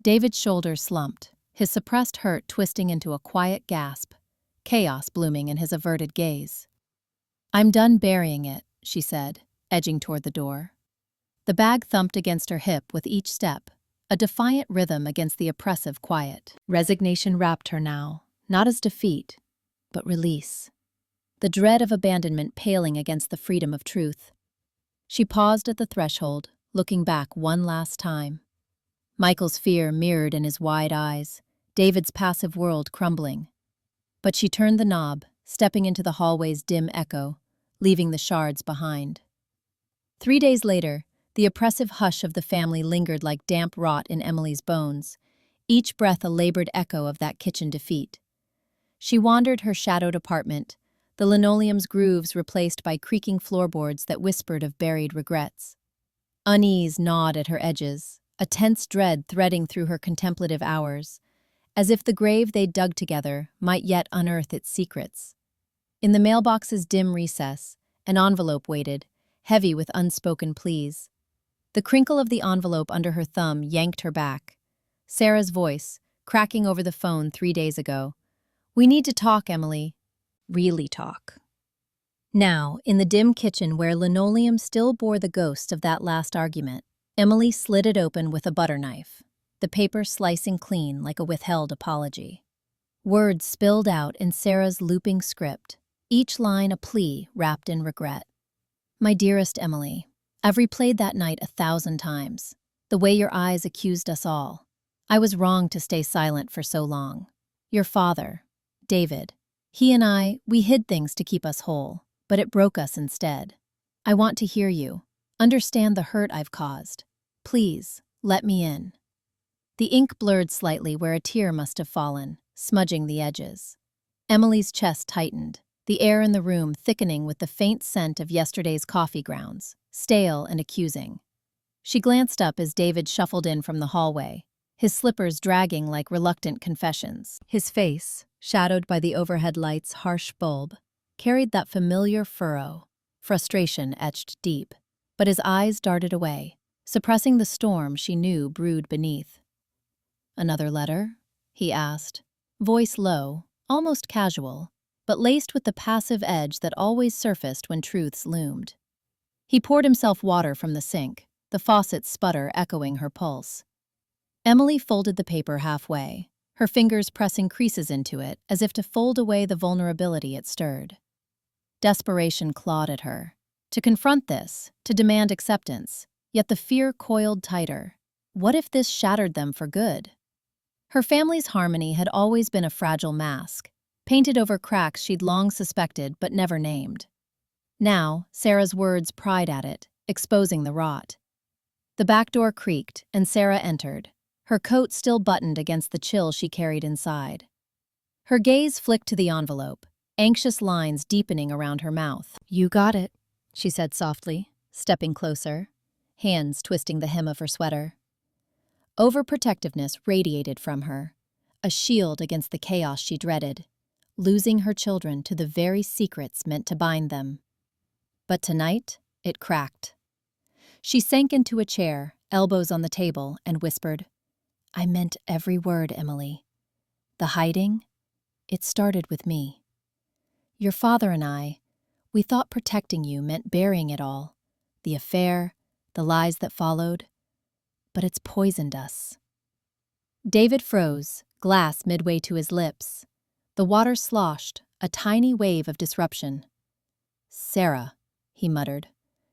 David's shoulders slumped, his suppressed hurt twisting into a quiet gasp, chaos blooming in his averted gaze. "I'm done burying it," she said, edging toward the door. The bag thumped against her hip with each step, a defiant rhythm against the oppressive quiet. Resignation wrapped her now, not as defeat, but release. The dread of abandonment paling against the freedom of truth. She paused at the threshold, looking back one last time. Michael's fear mirrored in his wide eyes, David's passive world crumbling. But she turned the knob, stepping into the hallway's dim echo, leaving the shards behind. 3 days later, the oppressive hush of the family lingered like damp rot in Emily's bones, each breath a labored echo of that kitchen defeat. She wandered her shadowed apartment, the linoleum's grooves replaced by creaking floorboards that whispered of buried regrets. Unease gnawed at her edges, a tense dread threading through her contemplative hours, as if the grave they'd dug together might yet unearth its secrets. In the mailbox's dim recess, an envelope waited, heavy with unspoken pleas. The crinkle of the envelope under her thumb yanked her back. Sarah's voice, cracking over the phone 3 days ago. "We need to talk, Emily." Really talk. Now, in the dim kitchen where linoleum still bore the ghost of that last argument, Emily slid it open with a butter knife, the paper slicing clean like a withheld apology. Words spilled out in Sarah's looping script, each line a plea wrapped in regret. "My dearest Emily, I've replayed that night 1,000 times, the way your eyes accused us all. I was wrong to stay silent for so long. Your father, David, he and I, we hid things to keep us whole, but it broke us instead. I want to hear you, understand the hurt I've caused. Please, let me in." The ink blurred slightly where a tear must have fallen, smudging the edges. Emily's chest tightened, the air in the room thickening with the faint scent of yesterday's coffee grounds, stale and accusing. She glanced up as David shuffled in from the hallway, his slippers dragging like reluctant confessions. His face, shadowed by the overhead light's harsh bulb, carried that familiar furrow, frustration etched deep. But his eyes darted away, suppressing the storm she knew brewed beneath. "Another letter?" he asked, voice low, almost casual, but laced with the passive edge that always surfaced when truths loomed. He poured himself water from the sink, the faucet's sputter echoing her pulse. Emily folded the paper halfway, her fingers pressing creases into it as if to fold away the vulnerability it stirred. Desperation clawed at her. To confront this, to demand acceptance, Yet the fear coiled tighter. What if this shattered them for good? Her family's harmony had always been a fragile mask, painted over cracks she'd long suspected but never named. Now, Sarah's words pried at it, exposing the rot. The back door creaked, and Sarah entered, her coat still buttoned against the chill she carried inside. Her gaze flicked to the envelope, anxious lines deepening around her mouth. "You got it," she said softly, stepping closer, hands twisting the hem of her sweater. Overprotectiveness radiated from her, a shield against the chaos she dreaded, losing her children to the very secrets meant to bind them. But tonight, it cracked. She sank into a chair, elbows on the table, and whispered, "I meant every word, Emily. The hiding, it started with me. Your father and I, we thought protecting you meant burying it all, the affair, the lies that followed, but it's poisoned us." David froze, glass midway to his lips. The water sloshed, a tiny wave of disruption. "Sarah," he muttered,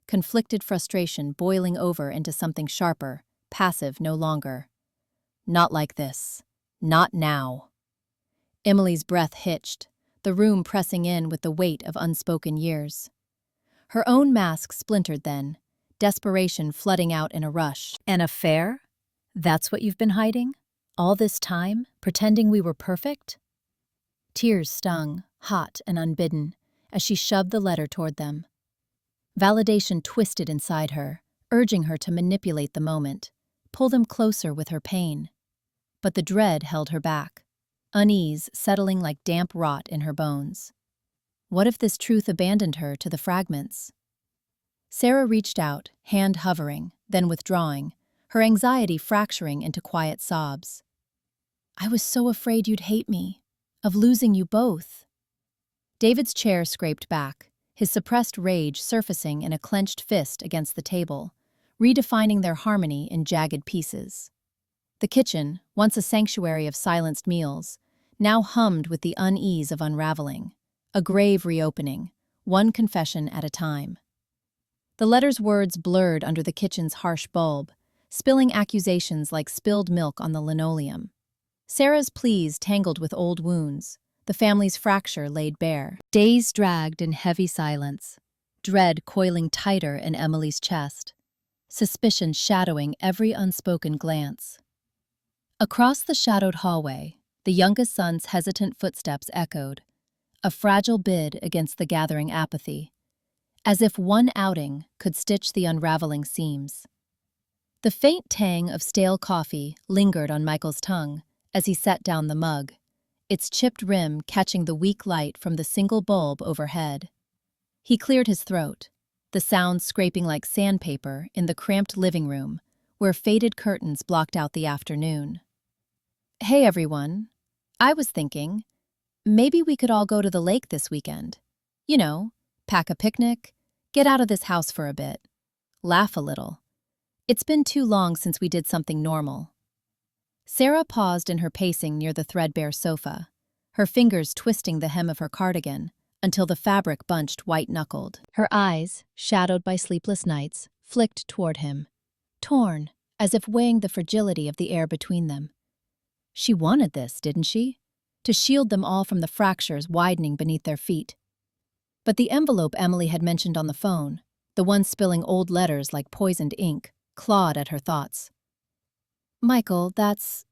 conflicted frustration boiling over into something sharper, passive no longer. "Not like this. Not now." Emily's breath hitched, the room pressing in with the weight of unspoken years. Her own mask splintered then, desperation flooding out in a rush. "An affair? That's what you've been hiding? All this time, pretending we were perfect?" Tears stung, hot and unbidden, as she shoved the letter toward them. Validation twisted inside her, urging her to manipulate the moment, pull them closer with her pain. But the dread held her back, unease settling like damp rot in her bones. What if this truth abandoned her to the fragments? Sarah reached out, hand hovering, then withdrawing, her anxiety fracturing into quiet sobs. "I was so afraid you'd hate me, of losing you both." David's chair scraped back, his suppressed rage surfacing in a clenched fist against the table, redefining their harmony in jagged pieces. The kitchen, once a sanctuary of silenced meals, now hummed with the unease of unraveling, a grave reopening, one confession at a time. The letter's words blurred under the kitchen's harsh bulb, spilling accusations like spilled milk on the linoleum. Sarah's pleas tangled with old wounds, the family's fracture laid bare. Days dragged in heavy silence, dread coiling tighter in Emily's chest, suspicion shadowing every unspoken glance. Across the shadowed hallway, the youngest son's hesitant footsteps echoed, a fragile bid against the gathering apathy, as if one outing could stitch the unraveling seams. The faint tang of stale coffee lingered on Michael's tongue as he set down the mug, its chipped rim catching the weak light from the single bulb overhead. He cleared his throat, the sound scraping like sandpaper in the cramped living room, where faded curtains blocked out the afternoon. "Hey everyone, I was thinking, maybe we could all go to the lake this weekend. You know, pack a picnic, get out of this house for a bit, laugh a little. It's been too long since we did something normal." Sarah paused in her pacing near the threadbare sofa, her fingers twisting the hem of her cardigan until the fabric bunched white-knuckled. Her eyes, shadowed by sleepless nights, flicked toward him, torn, as if weighing the fragility of the air between them. She wanted this, didn't she? To shield them all from the fractures widening beneath their feet. But the envelope Emily had mentioned on the phone, the one spilling old letters like poisoned ink, clawed at her thoughts. "Michael, that's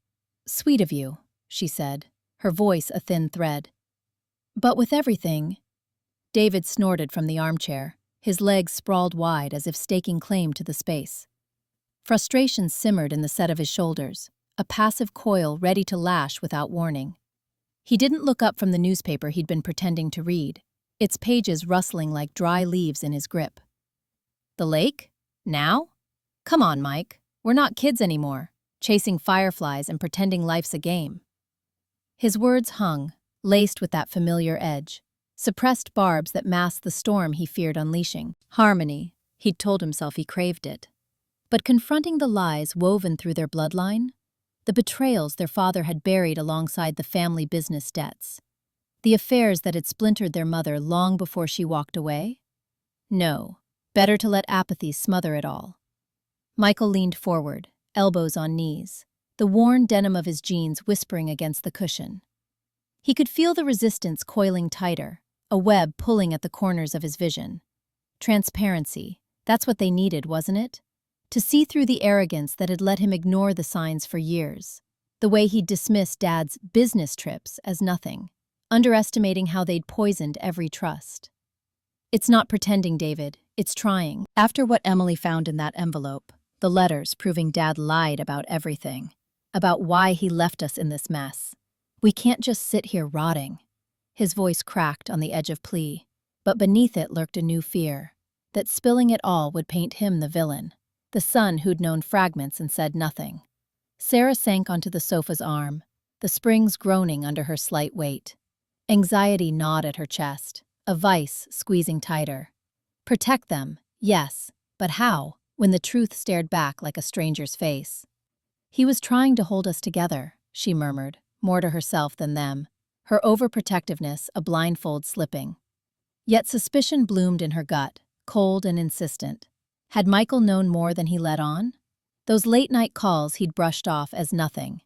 sweet of you," she said, her voice a thin thread. "But with everything—" David snorted from the armchair, his legs sprawled wide as if staking claim to the space. Frustration simmered in the set of his shoulders, a passive coil ready to lash without warning. He didn't look up from the newspaper he'd been pretending to read, its pages rustling like dry leaves in his grip. "The lake? Now? Come on, Mike. We're not kids anymore, chasing fireflies and pretending life's a game." His words hung, laced with that familiar edge, suppressed barbs that masked the storm he feared unleashing. Harmony, he'd told himself he craved it. But confronting the lies woven through their bloodline, the betrayals their father had buried alongside the family business debts, the affairs that had splintered their mother long before she walked away? No, better to let apathy smother it all. Michael leaned forward, elbows on knees, the worn denim of his jeans whispering against the cushion. He could feel the resistance coiling tighter, a web pulling at the corners of his vision. Transparency, that's what they needed, wasn't it? To see through the arrogance that had let him ignore the signs for years. The way he'd dismissed Dad's business trips as nothing, underestimating how they'd poisoned every trust. It's not pretending, David, it's trying. After what Emily found in that envelope, the letters proving Dad lied about everything, about why he left us in this mess. We can't just sit here rotting. His voice cracked on the edge of plea, but beneath it lurked a new fear, that spilling it all would paint him the villain, the son who'd known fragments and said nothing. Sarah sank onto the sofa's arm, the springs groaning under her slight weight. Anxiety gnawed at her chest, a vice squeezing tighter. Protect them, yes, but how, when the truth stared back like a stranger's face? He was trying to hold us together, she murmured, more to herself than them, her overprotectiveness a blindfold slipping. Yet suspicion bloomed in her gut, cold and insistent. Had Michael known more than he let on? Those late-night calls he'd brushed off as nothing.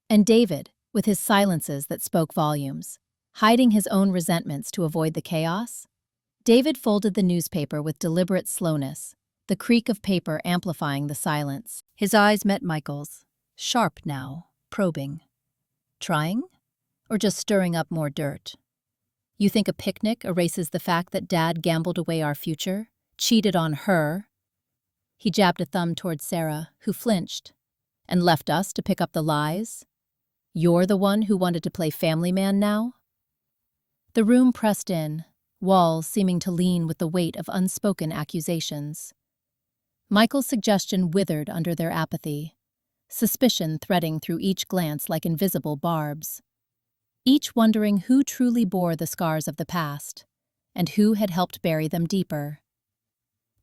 And David, with his silences that spoke volumes, hiding his own resentments to avoid the chaos? David folded the newspaper with deliberate slowness, the creak of paper amplifying the silence. His eyes met Michael's, sharp now, probing. Trying? Or just stirring up more dirt? You think a picnic erases the fact that Dad gambled away our future, cheated on her? He jabbed a thumb towards Sarah, who flinched. And left us to pick up the lies? You're the one who wanted to play family man now? The room pressed in, walls seeming to lean with the weight of unspoken accusations. Michael's suggestion withered under their apathy, suspicion threading through each glance like invisible barbs. Each wondering who truly bore the scars of the past, and who had helped bury them deeper.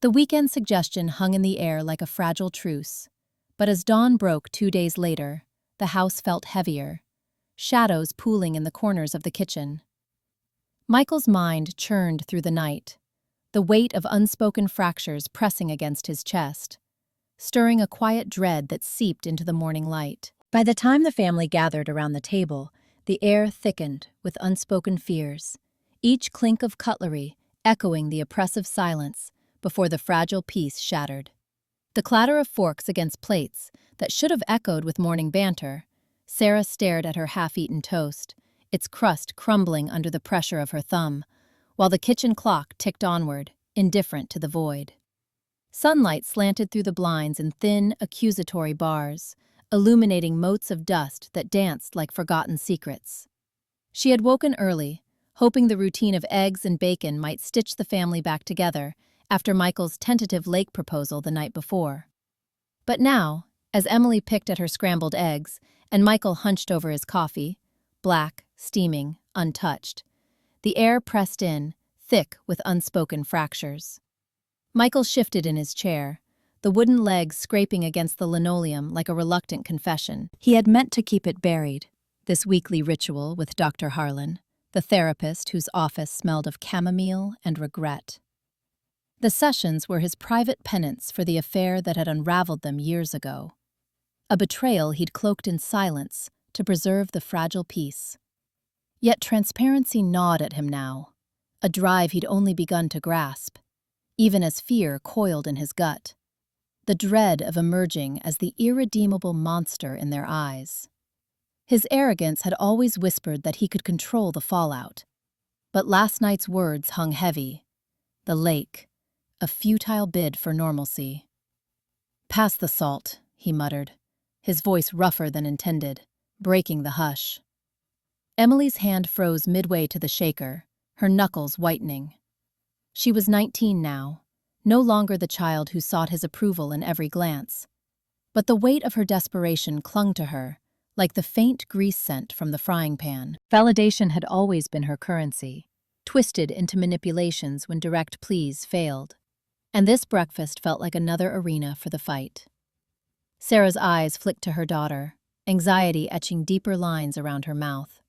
The weekend suggestion hung in the air like a fragile truce, but as dawn broke 2 days later, the house felt heavier, shadows pooling in the corners of the kitchen. Michael's mind churned through the night, the weight of unspoken fractures pressing against his chest, stirring a quiet dread that seeped into the morning light. By the time the family gathered around the table, the air thickened with unspoken fears, each clink of cutlery echoing the oppressive silence before the fragile peace shattered. The clatter of forks against plates that should have echoed with morning banter. Sarah stared at her half-eaten toast, its crust crumbling under the pressure of her thumb, while the kitchen clock ticked onward, indifferent to the void. Sunlight slanted through the blinds in thin, accusatory bars, illuminating motes of dust that danced like forgotten secrets. She had woken early, hoping the routine of eggs and bacon might stitch the family back together after Michael's tentative lake proposal the night before. But now, as Emily picked at her scrambled eggs and Michael hunched over his coffee, black, steaming, untouched, the air pressed in, thick with unspoken fractures. Michael shifted in his chair, the wooden legs scraping against the linoleum like a reluctant confession. He had meant to keep it buried, this weekly ritual with Dr. Harlan, the therapist whose office smelled of chamomile and regret. The sessions were his private penance for the affair that had unraveled them years ago, a betrayal he'd cloaked in silence to preserve the fragile peace. Yet transparency gnawed at him now, a drive he'd only begun to grasp, even as fear coiled in his gut, the dread of emerging as the irredeemable monster in their eyes. His arrogance had always whispered that he could control the fallout, but last night's words hung heavy. The lake, a futile bid for normalcy. "Pass the salt," he muttered, his voice rougher than intended, breaking the hush. Emily's hand froze midway to the shaker, her knuckles whitening. She was 19 now, no longer the child who sought his approval in every glance. But the weight of her desperation clung to her, like the faint grease scent from the frying pan. Validation had always been her currency, twisted into manipulations when direct pleas failed. And this breakfast felt like another arena for the fight. Sarah's eyes flicked to her daughter, anxiety etching deeper lines around her mouth.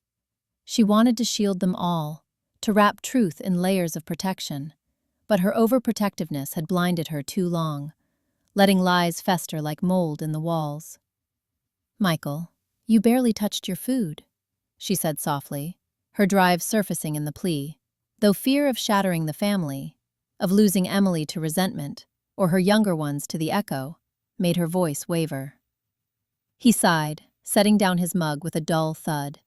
She wanted to shield them all, to wrap truth in layers of protection, but her overprotectiveness had blinded her too long, letting lies fester like mold in the walls. "Michael, you barely touched your food," she said softly, her drive surfacing in the plea, though fear of shattering the family, of losing Emily to resentment, or her younger ones to the echo, made her voice waver. He sighed, setting down his mug with a dull thud.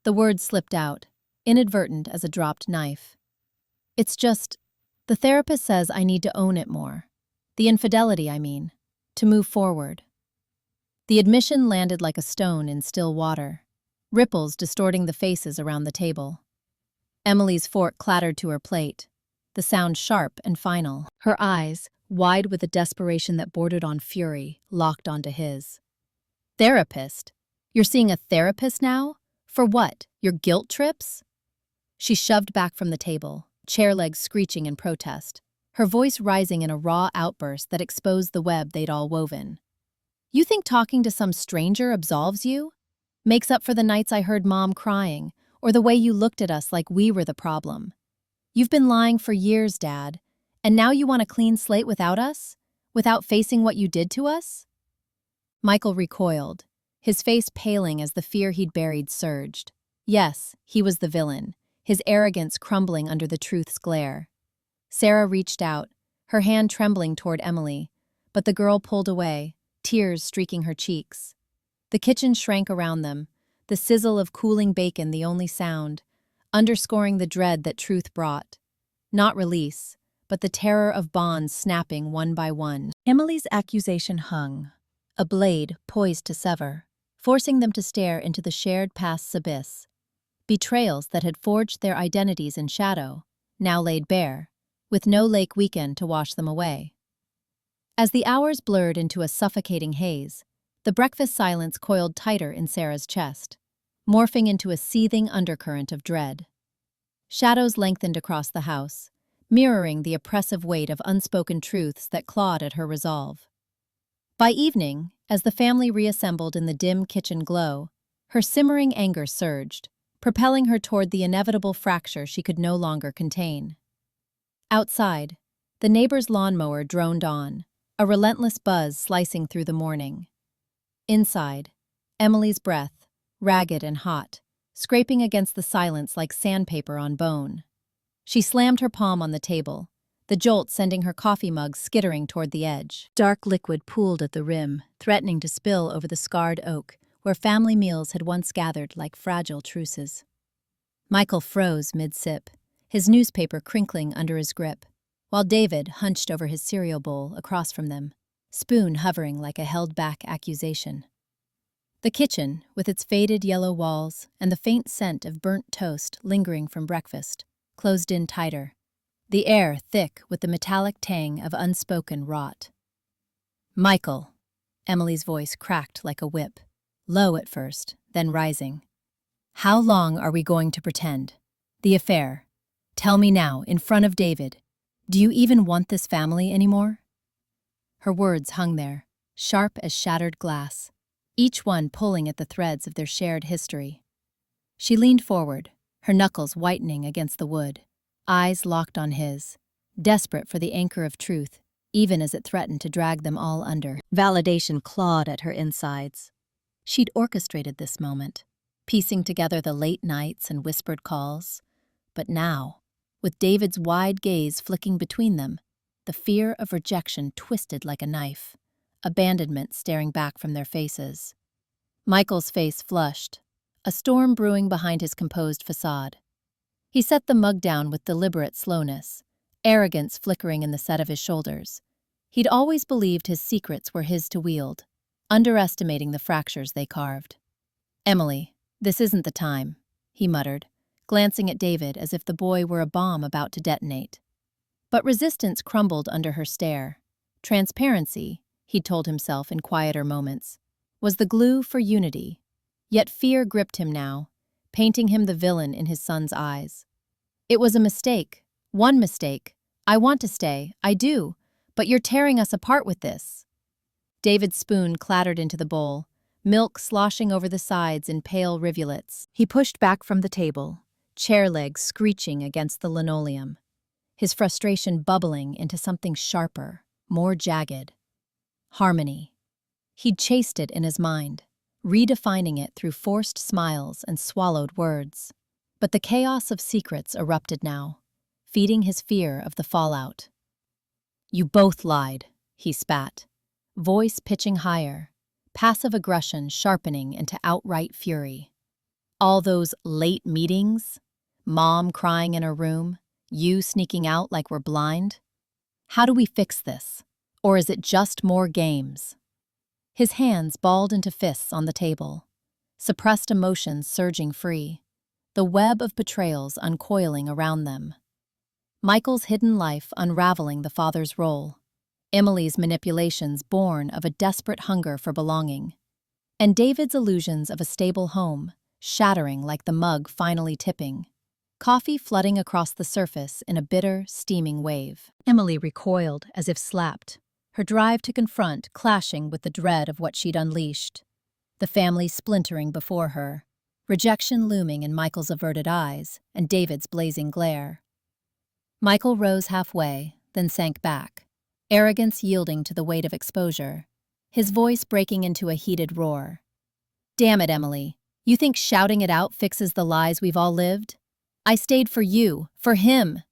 The words slipped out, inadvertent as a dropped knife. "It's just, the therapist says I need to own it more. The infidelity, I mean, to move forward." The admission landed like a stone in still water, ripples distorting the faces around the table. Emily's fork clattered to her plate, the sound sharp and final. Her eyes, wide with a desperation that bordered on fury, locked onto his. "Therapist? You're seeing a therapist now? For what? Your guilt trips?" She shoved back from the table, chair legs screeching in protest, her voice rising in a raw outburst that exposed the web they'd all woven. "You think talking to some stranger absolves you? Makes up for the nights I heard Mom crying, or the way you looked at us like we were the problem? You've been lying for years, Dad, and now you want a clean slate without us? Without facing what you did to us?" Michael recoiled, his face paling as the fear he'd buried surged. Yes, he was the villain, his arrogance crumbling under the truth's glare. Sarah reached out, her hand trembling toward Emily, but the girl pulled away, tears streaking her cheeks. The kitchen shrank around them, the sizzle of cooling bacon the only sound, underscoring the dread that truth brought. Not release, but the terror of bonds snapping one by one. Emily's accusation hung, a blade poised to sever, forcing them to stare into the shared past's abyss. Betrayals that had forged their identities in shadow, now laid bare, with no lake weekend to wash them away. As the hours blurred into a suffocating haze, the breakfast silence coiled tighter in Sarah's chest, morphing into a seething undercurrent of dread. Shadows lengthened across the house, mirroring the oppressive weight of unspoken truths that clawed at her resolve. By evening, as the family reassembled in the dim kitchen glow, her simmering anger surged, propelling her toward the inevitable fracture she could no longer contain. Outside, the neighbor's lawnmower droned on, a relentless buzz slicing through the morning. Inside, Emily's breath, ragged and hot, scraping against the silence like sandpaper on bone. She slammed her palm on the table, the jolt sending her coffee mug skittering toward the edge. Dark liquid pooled at the rim, threatening to spill over the scarred oak, where family meals had once gathered like fragile truces. Michael froze mid-sip, his newspaper crinkling under his grip, while David hunched over his cereal bowl across from them, spoon hovering like a held-back accusation. The kitchen, with its faded yellow walls and the faint scent of burnt toast lingering from breakfast, closed in tighter, the air thick with the metallic tang of unspoken rot. "Michael," Emily's voice cracked like a whip, low at first, then rising. "How long are we going to pretend? The affair. Tell me now, in front of David. Do you even want this family anymore?" Her words hung there, sharp as shattered glass, each one pulling at the threads of their shared history. She leaned forward, her knuckles whitening against the wood, eyes locked on his, desperate for the anchor of truth, even as it threatened to drag them all under. Validation clawed at her insides. She'd orchestrated this moment, piecing together the late nights and whispered calls. But now, with David's wide gaze flicking between them, the fear of rejection twisted like a knife, abandonment staring back from their faces. Michael's face flushed, a storm brewing behind his composed facade. He set the mug down with deliberate slowness, arrogance flickering in the set of his shoulders. He'd always believed his secrets were his to wield, underestimating the fractures they carved. "Emily, this isn't the time," he muttered, glancing at David as if the boy were a bomb about to detonate. But resistance crumbled under her stare. Transparency, he'd told himself in quieter moments, was the glue for unity. Yet fear gripped him now, painting him the villain in his son's eyes. "It was a mistake. One mistake. I want to stay. I do. But you're tearing us apart with this." David's spoon clattered into the bowl, milk sloshing over the sides in pale rivulets. He pushed back from the table, chair legs screeching against the linoleum, his frustration bubbling into something sharper, more jagged. harmony. He'd chased it in his mind, redefining it through forced smiles and swallowed words. But the chaos of secrets erupted now, feeding his fear of the fallout. "You both lied," he spat, voice pitching higher, passive aggression sharpening into outright fury. "All those late meetings, Mom crying in her room, you sneaking out like we're blind? How do we fix this? Or is it just more games?" His hands balled into fists on the table, suppressed emotions surging free, the web of betrayals uncoiling around them. Michael's hidden life unraveling the father's role, Emily's manipulations born of a desperate hunger for belonging, and David's illusions of a stable home shattering like the mug finally tipping, coffee flooding across the surface in a bitter, steaming wave. Emily recoiled as if slapped, her drive to confront clashing with the dread of what she'd unleashed. The family splintering before her, rejection looming in Michael's averted eyes and David's blazing glare. Michael rose halfway, then sank back, arrogance yielding to the weight of exposure, his voice breaking into a heated roar. "Damn it, Emily. You think shouting it out fixes the lies we've all lived? I stayed for you, for him."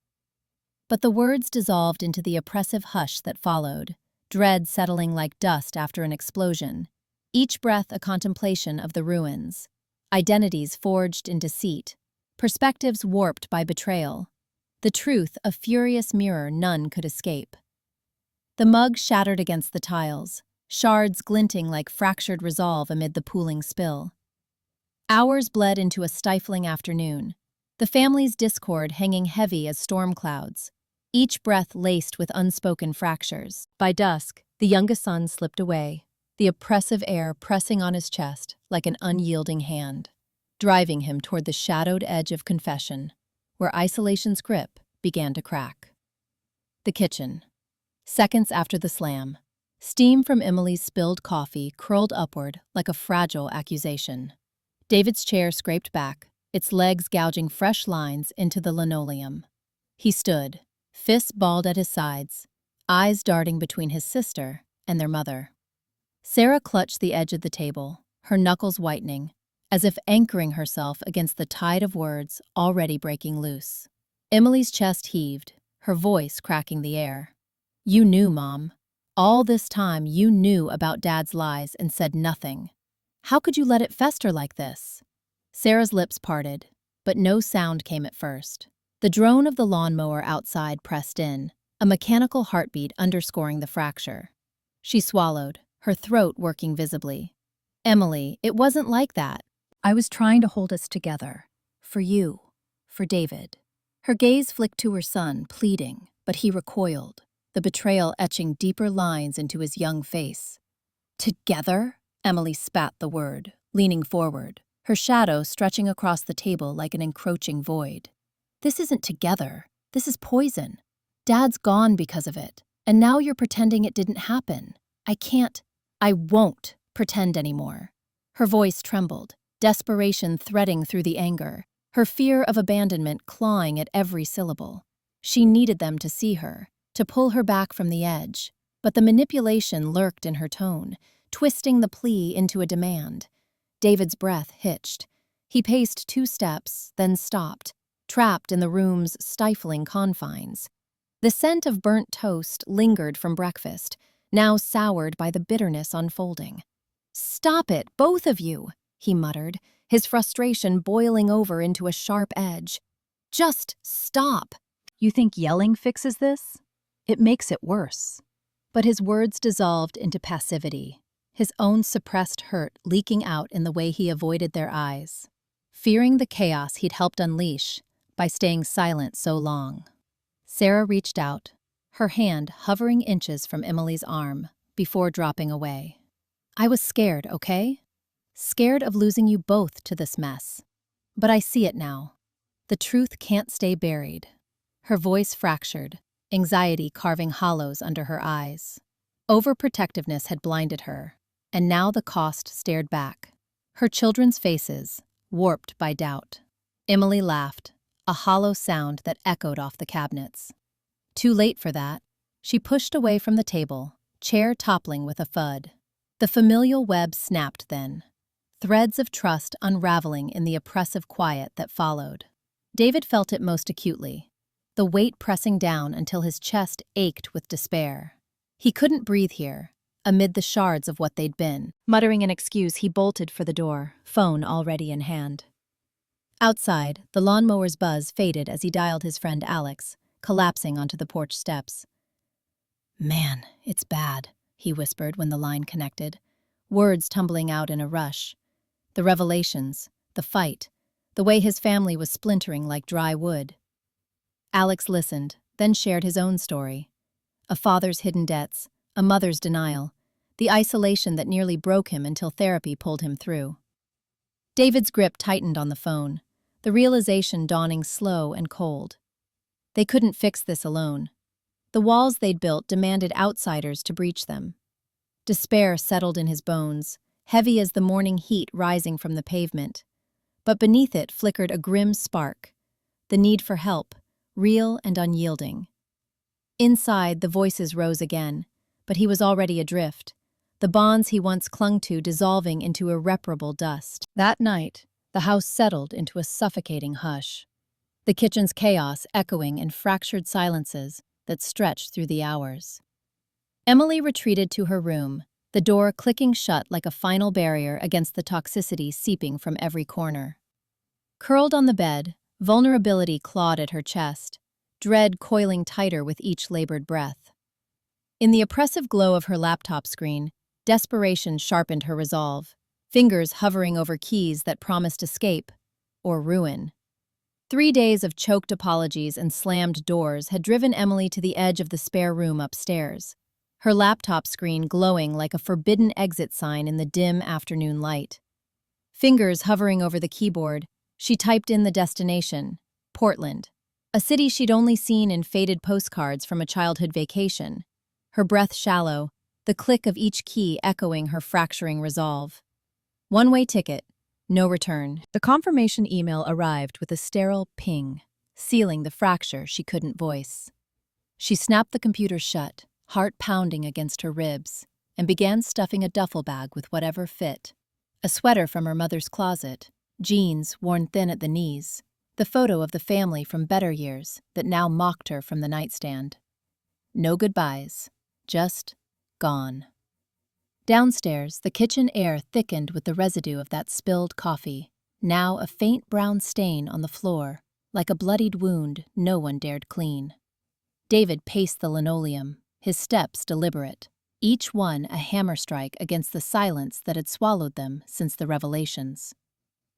But the words dissolved into the oppressive hush that followed, dread settling like dust after an explosion, each breath a contemplation of the ruins, identities forged in deceit, perspectives warped by betrayal, the truth a furious mirror none could escape. The mug shattered against the tiles, shards glinting like fractured resolve amid the pooling spill. Hours bled into a stifling afternoon, the family's discord hanging heavy as storm clouds, each breath laced with unspoken fractures. By dusk, the youngest son slipped away, the oppressive air pressing on his chest like an unyielding hand, driving him toward the shadowed edge of confession, where isolation's grip began to crack. The kitchen. Seconds after the slam, steam from Emily's spilled coffee curled upward like a fragile accusation. David's chair scraped back, its legs gouging fresh lines into the linoleum. He stood, fists balled at his sides, eyes darting between his sister and their mother. Sarah clutched the edge of the table, her knuckles whitening, as if anchoring herself against the tide of words already breaking loose. Emily's chest heaved, her voice cracking the air. "You knew, Mom. All this time you knew about Dad's lies and said nothing. How could you let it fester like this?" Sarah's lips parted, but no sound came at first. The drone of the lawnmower outside pressed in, a mechanical heartbeat underscoring the fracture. She swallowed, her throat working visibly. "Emily, it wasn't like that. I was trying to hold us together. For you. For David." Her gaze flicked to her son, pleading, but he recoiled, the betrayal etching deeper lines into his young face. "Together?" Emily spat the word, leaning forward, her shadow stretching across the table like an encroaching void. "This isn't together. This is poison. Dad's gone because of it, and now you're pretending it didn't happen. I won't pretend anymore." Her voice trembled, desperation threading through the anger, her fear of abandonment clawing at every syllable. She needed them to see her, to pull her back from the edge, but the manipulation lurked in her tone, twisting the plea into a demand. David's breath hitched. He paced 2 steps, then stopped, trapped in the room's stifling confines. The scent of burnt toast lingered from breakfast, now soured by the bitterness unfolding. "Stop it, both of you," he muttered, his frustration boiling over into a sharp edge. "Just stop." "You think yelling fixes this? It makes it worse." But his words dissolved into passivity, his own suppressed hurt leaking out in the way he avoided their eyes, fearing the chaos he'd helped unleash by staying silent so long. Sarah reached out, her hand hovering inches from Emily's arm before dropping away. "I was scared, okay? Scared of losing you both to this mess. But I see it now. The truth can't stay buried." Her voice fractured, anxiety carving hollows under her eyes. Overprotectiveness had blinded her, and now the cost stared back. Her children's faces, warped by doubt. Emily laughed, a hollow sound that echoed off the cabinets. Too late for that. She pushed away from the table, chair toppling with a thud. The familial web snapped then, threads of trust unraveling in the oppressive quiet that followed. David felt it most acutely, the weight pressing down until his chest ached with despair. He couldn't breathe here, amid the shards of what they'd been. Muttering an excuse, he bolted for the door, phone already in hand. Outside, the lawnmower's buzz faded as he dialed his friend Alex, collapsing onto the porch steps. "Man, it's bad," he whispered when the line connected, words tumbling out in a rush. The revelations, the fight, the way his family was splintering like dry wood. Alex listened, then shared his own story. A father's hidden debts, a mother's denial, the isolation that nearly broke him until therapy pulled him through. David's grip tightened on the phone, the realization dawning slow and cold. They couldn't fix this alone. The walls they'd built demanded outsiders to breach them. Despair settled in his bones, heavy as the morning heat rising from the pavement. But beneath it flickered a grim spark, the need for help, real and unyielding. Inside, the voices rose again, but he was already adrift, the bonds he once clung to dissolving into irreparable dust. That night, the house settled into a suffocating hush, the kitchen's chaos echoing in fractured silences that stretched through the hours. Emily retreated to her room, the door clicking shut like a final barrier against the toxicity seeping from every corner. Curled on the bed, vulnerability clawed at her chest, dread coiling tighter with each labored breath. In the oppressive glow of her laptop screen, desperation sharpened her resolve, fingers hovering over keys that promised escape or ruin. 3 days of choked apologies and slammed doors had driven Emily to the edge of the spare room upstairs, her laptop screen glowing like a forbidden exit sign in the dim afternoon light. Fingers hovering over the keyboard, she typed in the destination, Portland, a city she'd only seen in faded postcards from a childhood vacation, her breath shallow, the click of each key echoing her fracturing resolve. One-way ticket, no return. The confirmation email arrived with a sterile ping, sealing the fracture she couldn't voice. She snapped the computer shut, heart pounding against her ribs, and began stuffing a duffel bag with whatever fit. A sweater from her mother's closet, jeans worn thin at the knees, the photo of the family from better years that now mocked her from the nightstand. No goodbyes, just gone. Downstairs, the kitchen air thickened with the residue of that spilled coffee, now a faint brown stain on the floor, like a bloodied wound no one dared clean. David paced the linoleum, his steps deliberate, each one a hammer strike against the silence that had swallowed them since the revelations.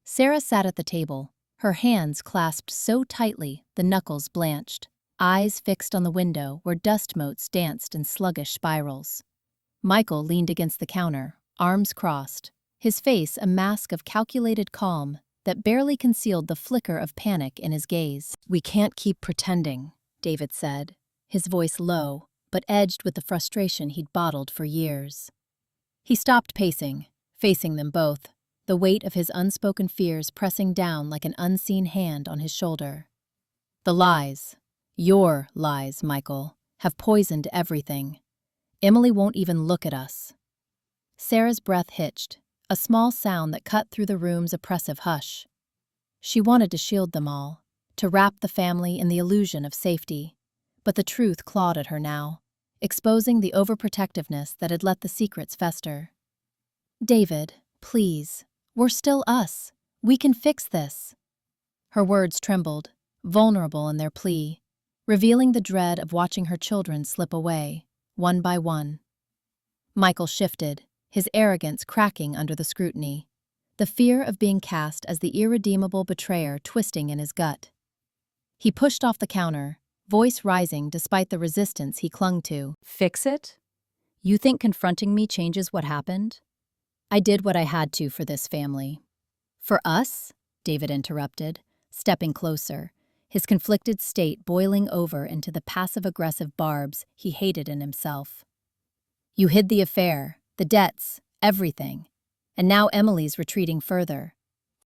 Sarah sat at the table, her hands clasped so tightly the knuckles blanched, eyes fixed on the window where dust motes danced in sluggish spirals. Michael leaned against the counter, arms crossed, his face a mask of calculated calm that barely concealed the flicker of panic in his gaze. "We can't keep pretending," David said, his voice low, but edged with the frustration he'd bottled for years. He stopped pacing, facing them both, the weight of his unspoken fears pressing down like an unseen hand on his shoulder. "The lies, your lies, Michael, have poisoned everything. Emily won't even look at us." Sarah's breath hitched, a small sound that cut through the room's oppressive hush. She wanted to shield them all, to wrap the family in the illusion of safety, but the truth clawed at her now, exposing the overprotectiveness that had let the secrets fester. "David, please, we're still us. We can fix this." Her words trembled, vulnerable in their plea, revealing the dread of watching her children slip away, one by one. Michael shifted, his arrogance cracking under the scrutiny, the fear of being cast as the irredeemable betrayer twisting in his gut. He pushed off the counter, voice rising despite the resistance he clung to. "Fix it? You think confronting me changes what happened? I did what I had to for this family." "For us?" David interrupted, stepping closer, his conflicted state boiling over into the passive-aggressive barbs he hated in himself. "You hid the affair, the debts, everything, and now Emily's retreating further.